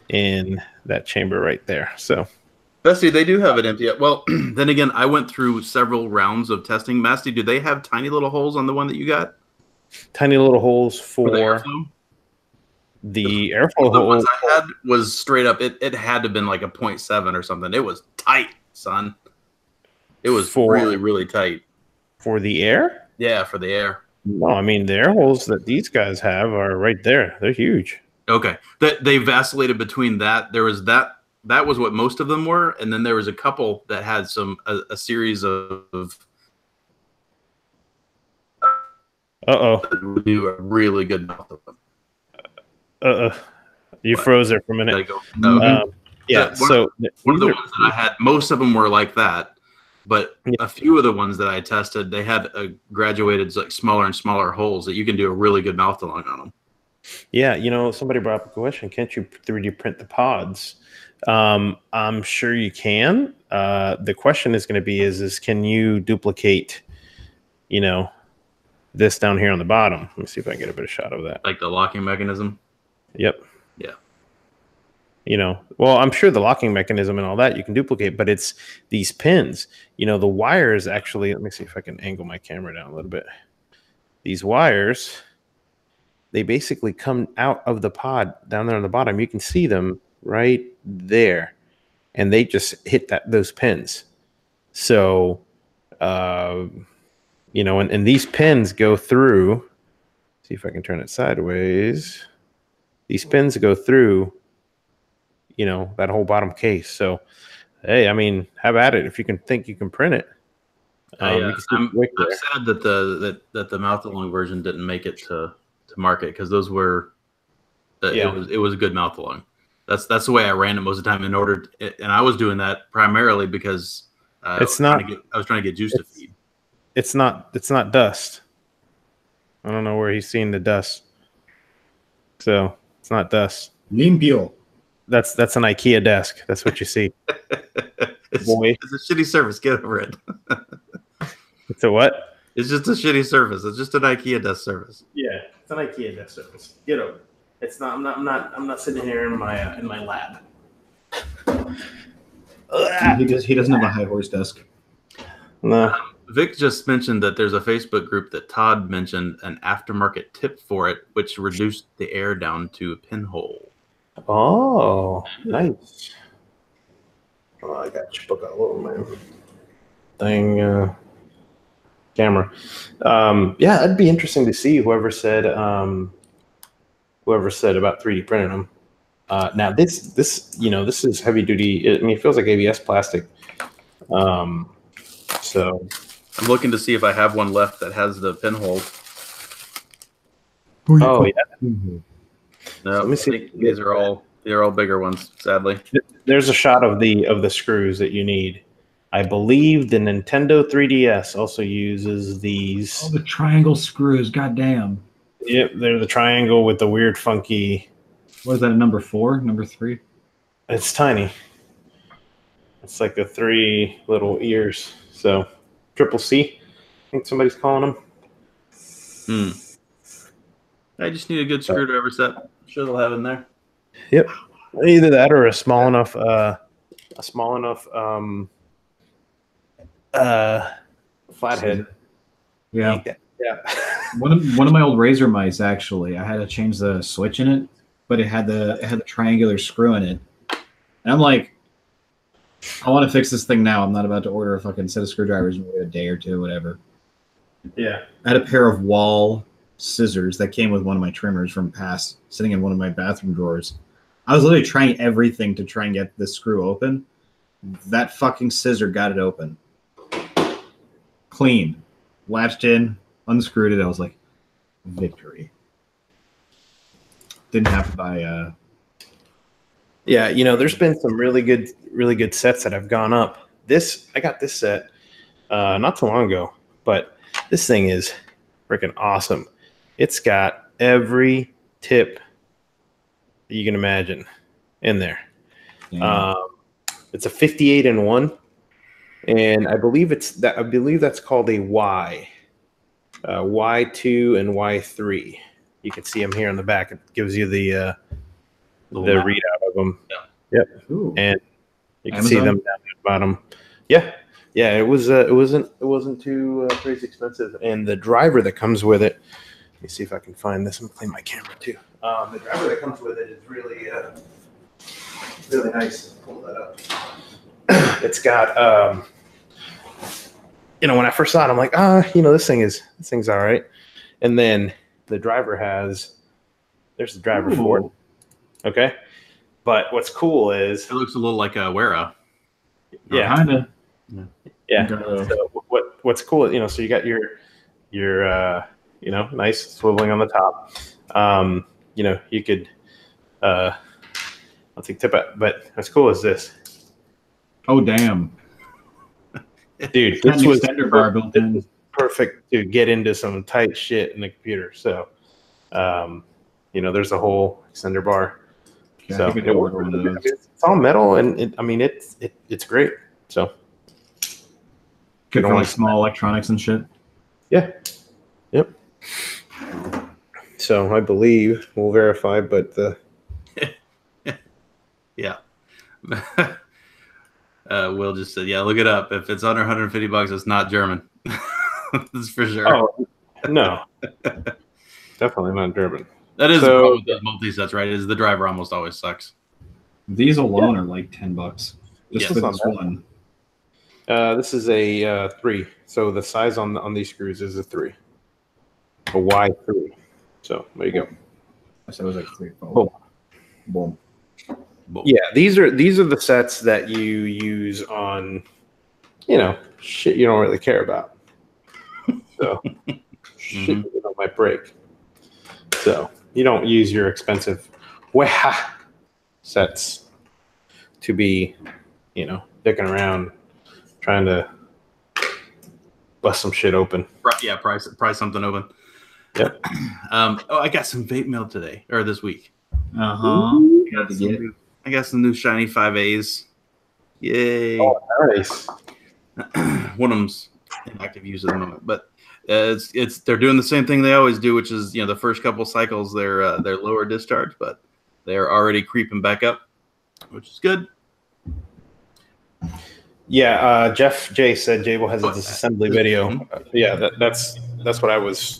in that chamber right there. So, Bestie, they do have it empty. Well, then again, I went through several rounds of testing. Masty, do they have tiny little holes on the one that you got? Tiny little holes for the airflow. The ones I had was straight up. It had to have been like a 0.7 or something. It was tight, son. It was really, really tight. For the air? Yeah, for the air. No, I mean, the air holes that these guys have are right there. They're huge. Okay. They vacillated between that. There was that was what most of them were. And then there was a couple that had a series of do a really good mouth of them. You froze there for a minute. Yeah. One of the ones that I had, most of them were like that. But a few of the ones that I tested, they had graduated like smaller and smaller holes that you can do a really good mouth along on them. Yeah, somebody brought up a question. Can't you 3D print the pods? I'm sure you can. The question is going to be is can you duplicate, this down here on the bottom? Let me see if I can get a better shot of that. Like the locking mechanism? Yep. Yeah. Well, I'm sure the locking mechanism and all that you can duplicate, but it's these pins. The wires actually, let me see if I can angle my camera down a little bit. These wires, they basically come out of the pod down there on the bottom. You can see them right there, and they just hit those pins. So, and these pins go through. See if I can turn it sideways. These pins go through, that whole bottom case. So, hey, have at it if you can think you can print it. I'm sad that the mouth along version didn't make it to market, because those were it was a good mouth along. That's the way I ran it most of the time. And I was doing that primarily because I was trying to get juice to feed. It's not dust. I don't know where he's seeing the dust. So it's not dust. Limpio. That's an IKEA desk. That's what you see. It's a shitty service. Get over it. It's a what? It's just a shitty service. It's just an IKEA desk service. Yeah, it's an IKEA desk service. Get over it. It's not. I'm not sitting here in my lab. He doesn't have a high horse desk. No. Vic just mentioned that there's a Facebook group that Todd mentioned an aftermarket tip for it, which reduced the air down to a pinhole. Oh, nice. Oh, I got you book all over my thing camera. Yeah, that'd be interesting to see whoever said about 3D printing them. Now this is heavy duty. I mean, it feels like ABS plastic. So I'm looking to see if I have one left that has the pinhole. oh yeah. No, Let me see. I think they're all bigger ones, sadly. There's a shot of the screws that you need. I believe the Nintendo 3DS also uses these. Oh, the triangle screws. Goddamn. Yep, they're the triangle with the weird, funky. What is that? A number 4? Number 3? It's tiny. It's like the 3 little ears. So, triple C, I think somebody's calling them. I just need a good screwdriver set. I'm sure they'll have in there. Yep, either that or a small enough flathead. Yeah. Yeah. One of my old Razor mice, actually, I had to change the switch in it, but it had the triangular screw in it. And I'm like, I want to fix this thing now. I'm not about to order a fucking set of screwdrivers in a day or two, whatever. Yeah. I had a pair of wall scissors that came with one of my trimmers from past, sitting in one of my bathroom drawers. I was literally trying everything to try and get the screw open. That fucking scissor got it open. Clean. Latched in, unscrewed it. I was like, victory. Didn't have to buy Yeah, there's been some really good sets that have gone up. I got this set not too long ago, but this thing is freaking awesome. It's got every tip that you can imagine in there. Yeah. It's a 58-in-1, and I believe that's called a Y, Y2 and Y3. You can see them here on the back. It gives you the readout of them. Yeah. Yep. Ooh. And you can Amazon? see them down at the bottom. Yeah. Yeah. It wasn't too crazy expensive. And the driver that comes with it, let me see if I can find this. I'm gonna clean my camera too. The driver that comes with it is really nice. Pull that up. It's got when I first saw it, I'm like, this thing's all right. And then the driver there's the driver for it. Okay. But what's cool is It looks a little like a Wera. yeah. Kinda. Yeah. Okay. So what's cool, so you got your nice swiveling on the top. You could I'll take tip it, but what's cool is this. Oh damn. Dude, Got this an was extender bar built in. perfect to get into some tight shit in the computer. So there's a whole extender bar. Yeah, So I think we could order one of those. it's all metal, and it's great. So Good for want like small electronics and shit. yeah, yep. So I believe we'll verify, but Yeah. Will just said, yeah, look it up. If it's under $150, it's not German. That's for sure. oh no, definitely not German. That is the So- problem with those multi-sets, right? Is the driver almost always sucks. These alone are like $10. Just Yeah, for it's not this bad. one. This is a 3. So the size on these screws is a 3, a Y3. So there you go. I said it was like 3. Cool. Boom. Yeah, these are the sets that you use on, shit you don't really care about. So shit might break. So you don't use your expensive sets to be, dicking around trying to bust some shit open. Yeah, price something open. Yep. I got some vape mail today or this week. I got some new shiny 5As. Yay! Oh, nice. One of them's in active use at the moment, but they're doing the same thing they always do, which is the first couple cycles they're lower discharge, but they're already creeping back up, which is good. Yeah, Jeff J said Jable has a disassembly video. Mm-hmm. Yeah, that's what I was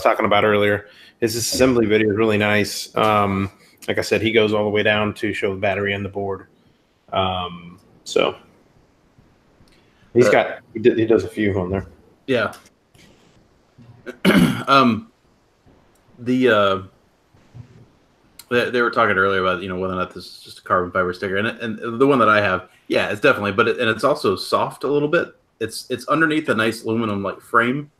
talking about earlier. His disassembly video is really nice. Like I said, he goes all the way down to show the battery and the board. So he's he does a few on there. Yeah. They were talking earlier about whether or not this is just a carbon fiber sticker, and the one that I have, yeah, it's definitely, but it's also soft a little bit. It's underneath a nice aluminum like frame,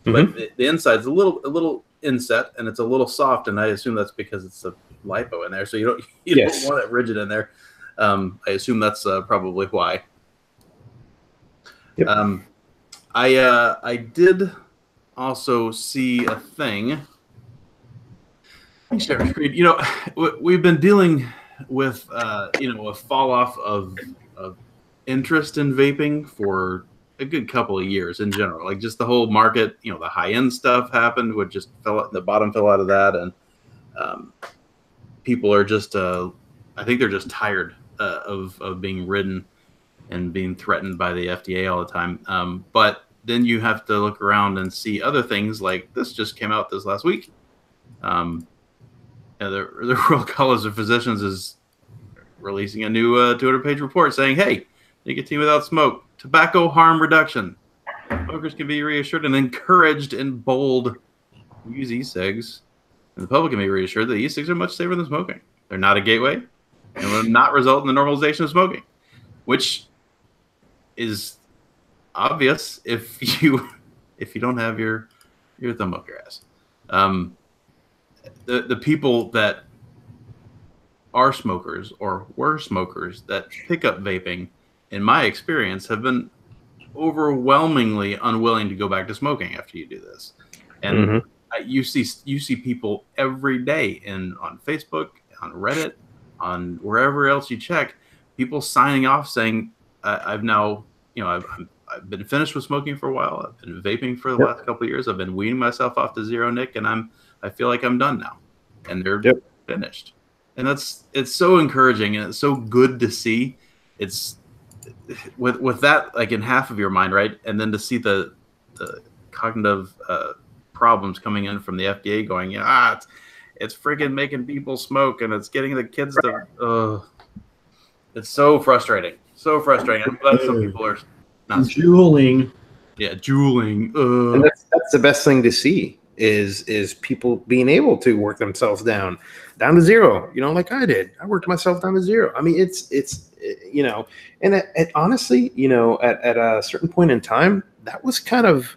but the inside's a little inset, and it's a little soft, and I assume that's because it's a lipo in there, so you don't want it rigid in there. I assume that's probably why. Yep. I did also see a thing. We've been dealing with a fall off of interest in vaping for a good couple of years in general. Like just the whole market, the high end stuff happened, which just the bottom fell out of that, and people are just I think they're just tired of being ridden and being threatened by the FDA all the time. But then you have to look around and see other things like this just came out this last week. The World College of Physicians is releasing a new 200-page report saying, hey, nicotine without smoke, tobacco harm reduction. Smokers can be reassured and encouraged in bold to use e-cigs. And the public can be reassured that e-cigs are much safer than smoking. They're not a gateway and will not result in the normalization of smoking, which is obvious if you don't have your thumb up your ass. The people that are smokers or were smokers that pick up vaping, in my experience, have been overwhelmingly unwilling to go back to smoking after you do this. And you see people every day on Facebook, on Reddit, on wherever else you check, people signing off saying, I've now, I've been finished with smoking for a while. I've been vaping for the last couple of years. I've been weaning myself off to zero nic, and I feel like I'm done now. And they're finished. And it's so encouraging, and it's so good to see. It's with that like in half of your mind, right? And then to see the cognitive problems coming in from the FDA going, it's freaking making people smoke, and it's getting the kids to it's so frustrating. So frustrating. I'm glad some people are not juuling. Yeah, juuling. And that's the best thing to see is people being able to work themselves down to zero. Like I did. I worked myself down to zero. I mean, it's and honestly, at a certain point in time, that was kind of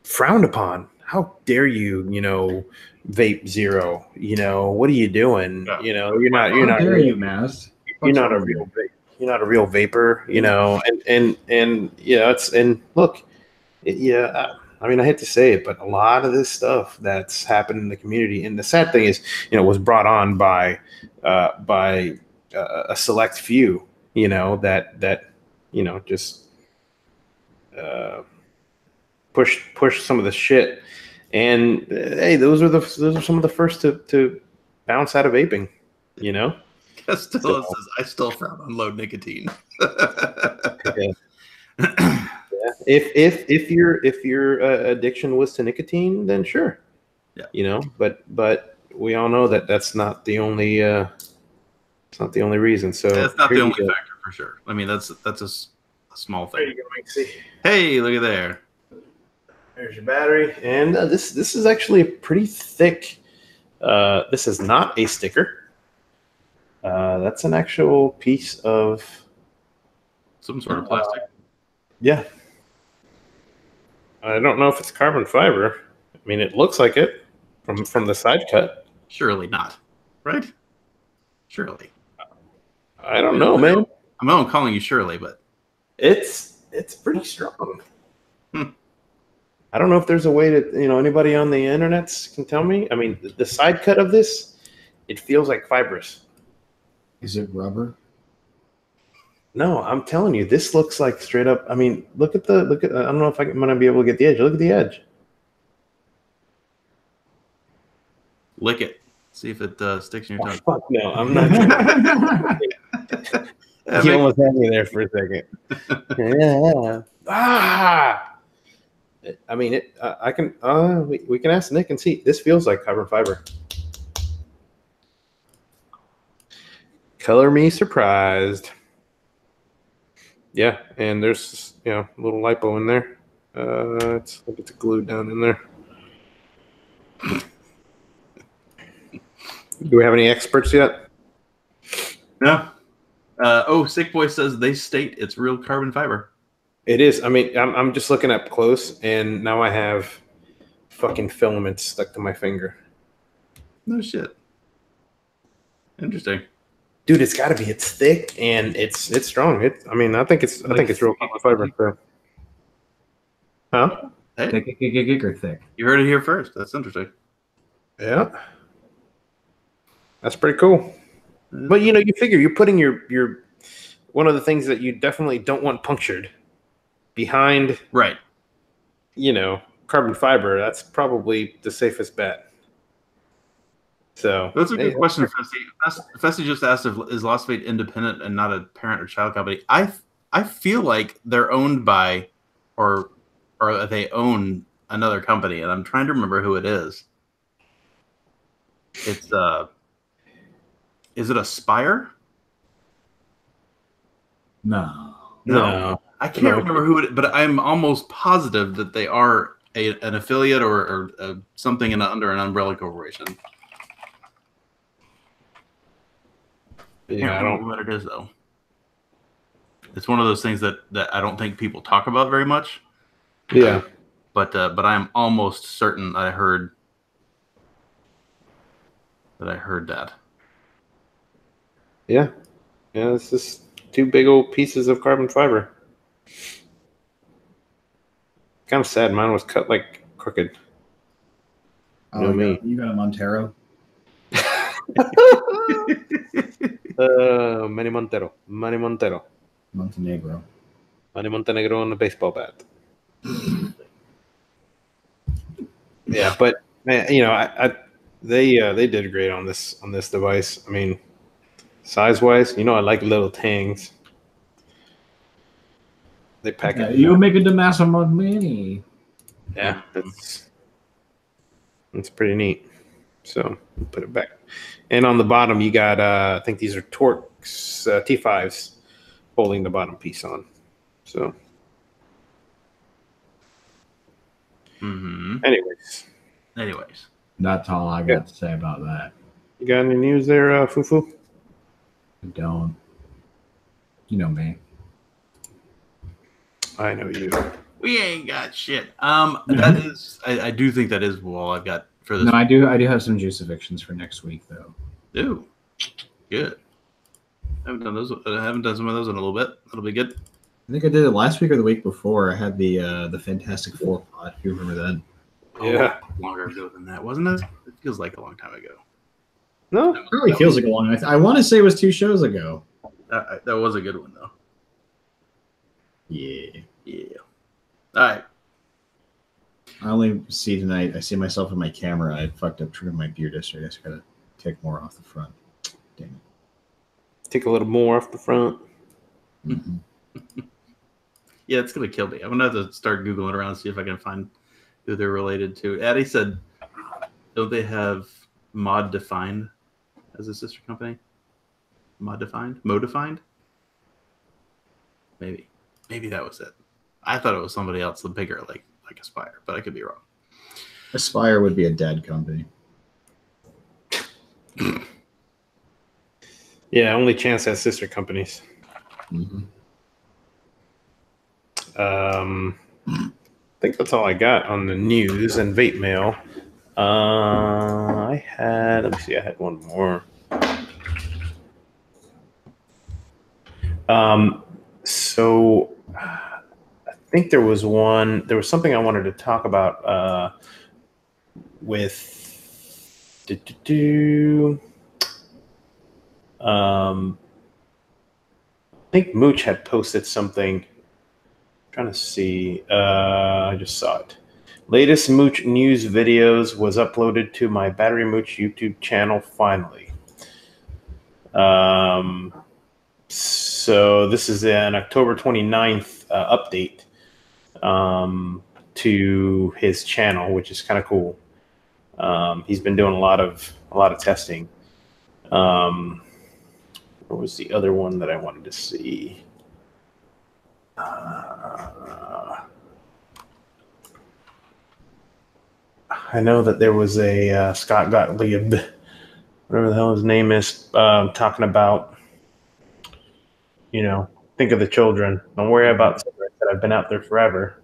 frowned upon. How dare you, vape zero? What are you doing? Yeah. You're not. How dare you, Maz? You're not a real vape. You're not a real vapor, and it's and look, I mean, I hate to say it, but a lot of this stuff that's happened in the community, and the sad thing is, was brought on by a select few, that just push some of the shit, and hey, those are some of the first to bounce out of vaping, Castello says, I still frown on low nicotine. Yeah. If your addiction was to nicotine, then sure, but we all know that's not the only it's not the only reason. So that's not the only factor for sure. I mean, that's a small thing. There you go, Mixie. Hey, look at there. There's your battery, and this is actually a pretty thick. This is not a sticker. That's an actual piece of some sort of plastic. Yeah. I don't know if it's carbon fiber. I mean, it looks like it from the side cut. Surely not, right? Surely. I don't know, man. I'm not calling you Shirley, but it's pretty strong. I don't know if there's a way to, anybody on the internet can tell me. I mean, the side cut of this, it feels like fibrous. Is it rubber? No, I'm telling you, this looks like straight up. I mean, look at. I don't know if I'm gonna be able to get the edge. Look at the edge. Lick it. See if it sticks in your tongue. Fuck no, I'm not. You almost had me there for a second. Yeah. I mean, I can. We can ask Nick and see. This feels like carbon fiber. Color me surprised. Yeah, and there's a little lipo in there. It's like it's glued down in there. Do we have any experts yet? No. Sick Boy says they state it's real carbon fiber. It is. I mean, I'm just looking up close, and now I have fucking filaments stuck to my finger. No shit. Interesting. Dude, it's got to be. It's thick and it's strong. I think it's real carbon fiber. So. Huh? Hey, Thick or thick? you heard it here first. That's interesting. Yeah. That's pretty cool. But you figure you're putting your one of the things that you definitely don't want punctured behind, Right. Carbon fiber. That's probably the safest bet. So That's a good question, Fessy. Fessy just asked if is Lost Fate independent and not a parent or child company. I feel like they're owned by or they own another company, and I'm trying to remember who it is. It's is it Aspire? No. I can't remember who it is, but I'm almost positive that they are an affiliate or something under an umbrella corporation. Yeah, I don't know what it is though. It's one of those things that I don't think people talk about very much. Yeah, but I am almost certain I heard that. Yeah, it's just two big old pieces of carbon fiber. Kind of sad. Mine was cut like crooked. Oh, you got a Montero? Manny Montero. Montenegro. Manny Montenegro on the baseball bat. Yeah, but man, they did great on this device. I mean, size wise, I like little tangs. They pack it. You make a Damaso Mini. Yeah, that's pretty neat. So we'll put it back. And on the bottom, you got I think these are Torx T5s holding the bottom piece on. So. Anyways, that's all I got to say about that. You got any news there, Fufu? I don't. You know me. I know you. We ain't got shit. That is, I do think that is all I've got for this. No, I do have some crucifixions for next week though. Ooh, good. I haven't done some of those in a little bit. That'll be good. I think I did it last week or the week before. I had the Fantastic Four pod. If you remember that? Yeah, longer ago than that, wasn't it? It feels like a long time ago. No, it probably feels like a long time. I want to say it was 2 shows ago. That was a good one though. Yeah. All right. I only see tonight. I see myself in my camera. I fucked up trimming my beard yesterday. I just gotta take more off the front. Damn it. Take a little more off the front. Mm-hmm. Yeah, it's gonna kill me. I'm gonna have to start Googling around and see if I can find who they're related to. Addie said, don't they have Mod Defined as a sister company? Mod Defined? Maybe that was it. I thought it was somebody else, the bigger, like Aspire, but I could be wrong. Aspire would be a dead company. Yeah, only Chance has sister companies. Mm-hmm. I think that's all I got on the news and vape mail. I had one more. So I think there was something I wanted to talk about with I think Mooch had posted something. I'm trying to see. I just saw it. Latest Mooch news videos was uploaded to my Battery Mooch YouTube channel finally. So this is an October 29th update to his channel, which is kind of cool. He's been doing a lot of testing. What was the other one that I wanted to see? I know that there was a Scott Gottlieb, whatever the hell his name is, talking about, you know, think of the children. Don't worry about cigarettes that have been out there forever.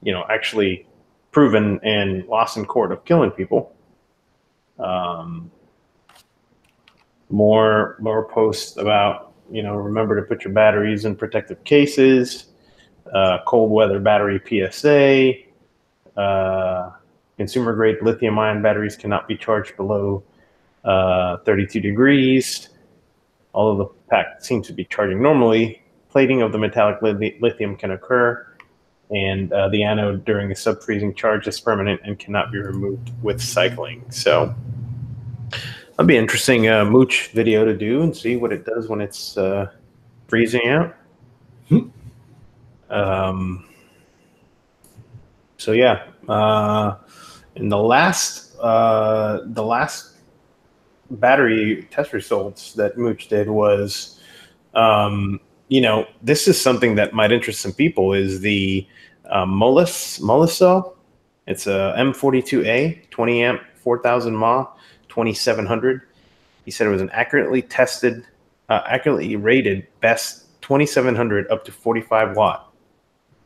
You know, actually proven and lost in court of killing people. More posts about, you know, remember to put your batteries in protective cases, cold weather battery PSA, consumer grade lithium ion batteries cannot be charged below 32 degrees. Although the pack seems to be charging normally, plating of the metallic lithium can occur, and the anode during a sub-freezing charge is permanent and cannot be removed with cycling. So that'll be an interesting mooch video to do and see what it does when it's freezing out. So yeah, in the last battery test results that Mooch did was, you know, this is something that might interest some people, is the Molicel. It's a M42A, 20 amp, 4,000 mAh, 2700. He said it was an accurately rated best 2700 up to 45 watt.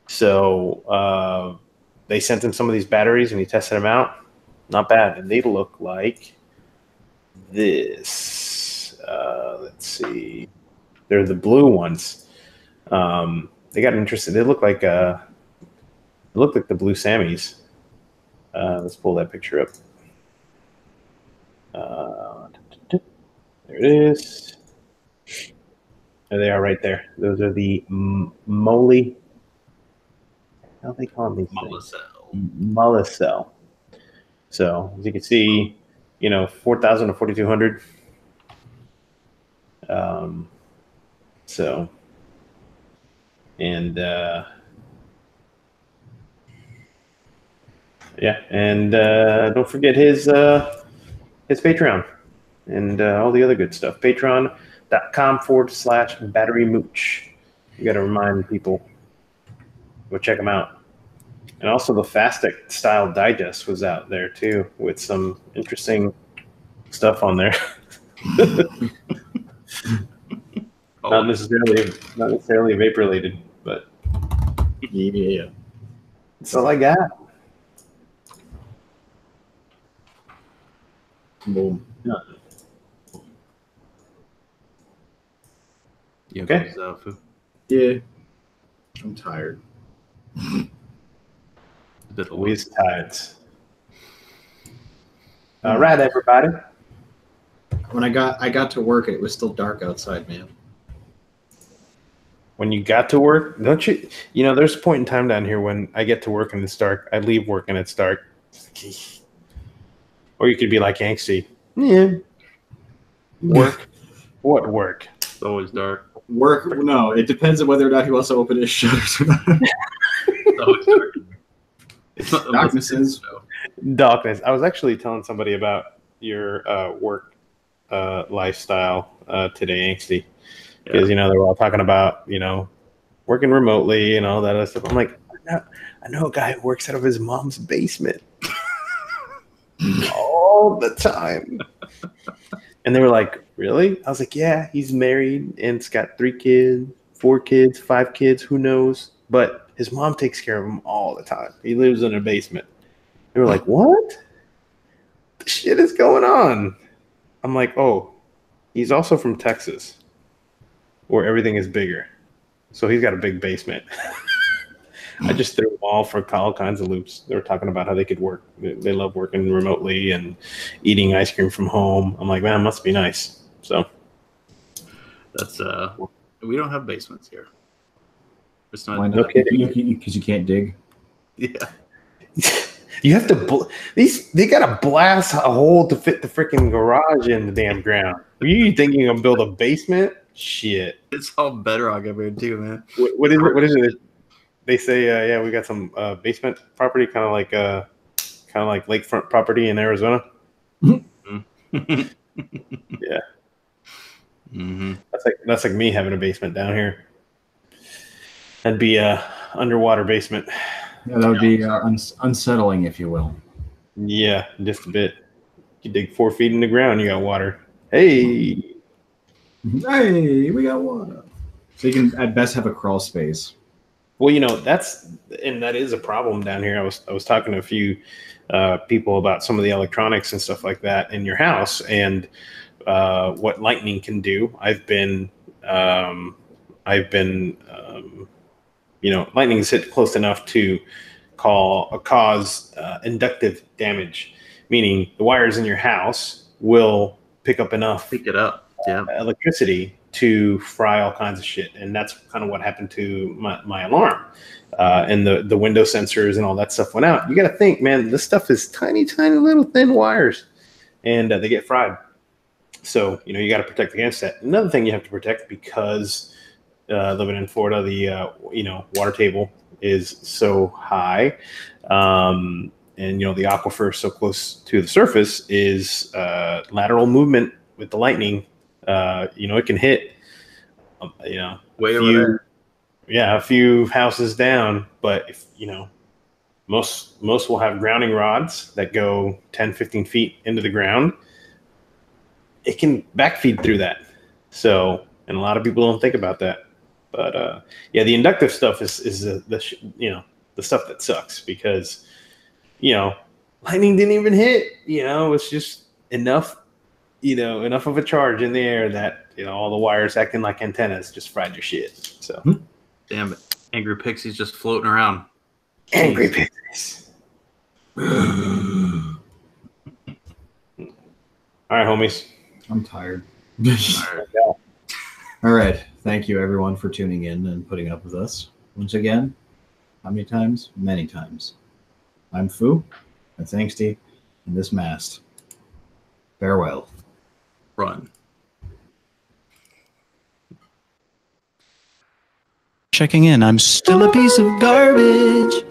So they sent him some of these batteries and he tested them out. Not bad. And they look like this. Let's see. They're the blue ones. They got interested. They look like the blue Sammys. Let's pull that picture up. There it is. There they are, right there. Those are the Moly. How do they call them these things? Molicel. So as you can see, you know, 4,000 to 4,200. So, and yeah, and don't forget his Patreon and all the other good stuff. Patreon.com/batterymooch. You got to remind people, go check them out. And also the Fastic Style Digest was out there too, with some interesting stuff on there. Not necessarily vape related, but yeah, that's all I got. Boom. Yeah. You okay? Yeah, I'm tired. Always tired. All right, everybody. When I got to work, it was still dark outside, man. When you got to work, don't you? You know, there's a point in time down here when I get to work and it's dark. I leave work and it's dark. Or you could be like Angsty. Yeah. Work. What work? It's always dark. Work? No, it depends on whether or not he wants to open his shutters or not. It's always dark. Darkness. I was actually telling somebody about your work lifestyle today, Angsty. Because, you know, they were all talking about, you know, working remotely and all that other stuff. I'm like, I know a guy who works out of his mom's basement all the time. And they were like, really? I was like, yeah, he's married and it's got 3 kids, 4 kids, 5 kids, who knows? But his mom takes care of him all the time. He lives in a basement. They were like, what? The shit is going on? I'm like, oh, he's also from Texas, where everything is bigger. So he's got a big basement. I just threw them all for all kinds of loops. They were talking about how they could work. They love working remotely and eating ice cream from home. I'm like, man, it must be nice. So that's we don't have basements here. It's not. Why not? Because you can't dig. Yeah. You have to. They gotta blast a hole to fit the freaking garage in the damn ground. Were you thinking of build a basement? Shit. It's all bedrock up here too, man. What is it? What is it? They say, yeah, we got some basement property, kind of like lakefront property in Arizona. Mm-hmm. Yeah. That's like me having a basement down here. That'd be a underwater basement. Yeah, that would be unsettling, if you will. Yeah, just a bit. You dig 4 feet in the ground, you got water. Hey. Hey, we got water. So you can at best have a crawl space. Well, that is a problem down here. I was talking to a few people about some of the electronics and stuff like that in your house, and what lightning can do. Lightning's hit close enough to cause inductive damage, meaning the wires in your house will pick up enough electricity to fry all kinds of shit. And that's kind of what happened to my alarm. And the window sensors and all that stuff went out. You got to think, man, this stuff is tiny, tiny little thin wires, and they get fried. So, you got to protect against that. Another thing you have to protect, because living in Florida, the water table is so high, and the aquifer is so close to the surface, is lateral movement with the lightning. It can hit, way over there. Yeah, a few houses down, but if most will have grounding rods that go 10, 15 feet into the ground. It can backfeed through that. So, and a lot of people don't think about that. But the inductive stuff is the stuff that sucks, because lightning didn't even hit. It's just enough of a charge in the air that all the wires acting like antennas just fried your shit. So, damn it, angry pixies just floating around. Angry pixies. All right, homies. I'm tired. All right. Thank you, everyone, for tuning in and putting up with us. Once again, how many times? Many times. I'm Foo, that's Angsty, and this mast. Farewell. Run. Checking in. I'm still a piece of garbage.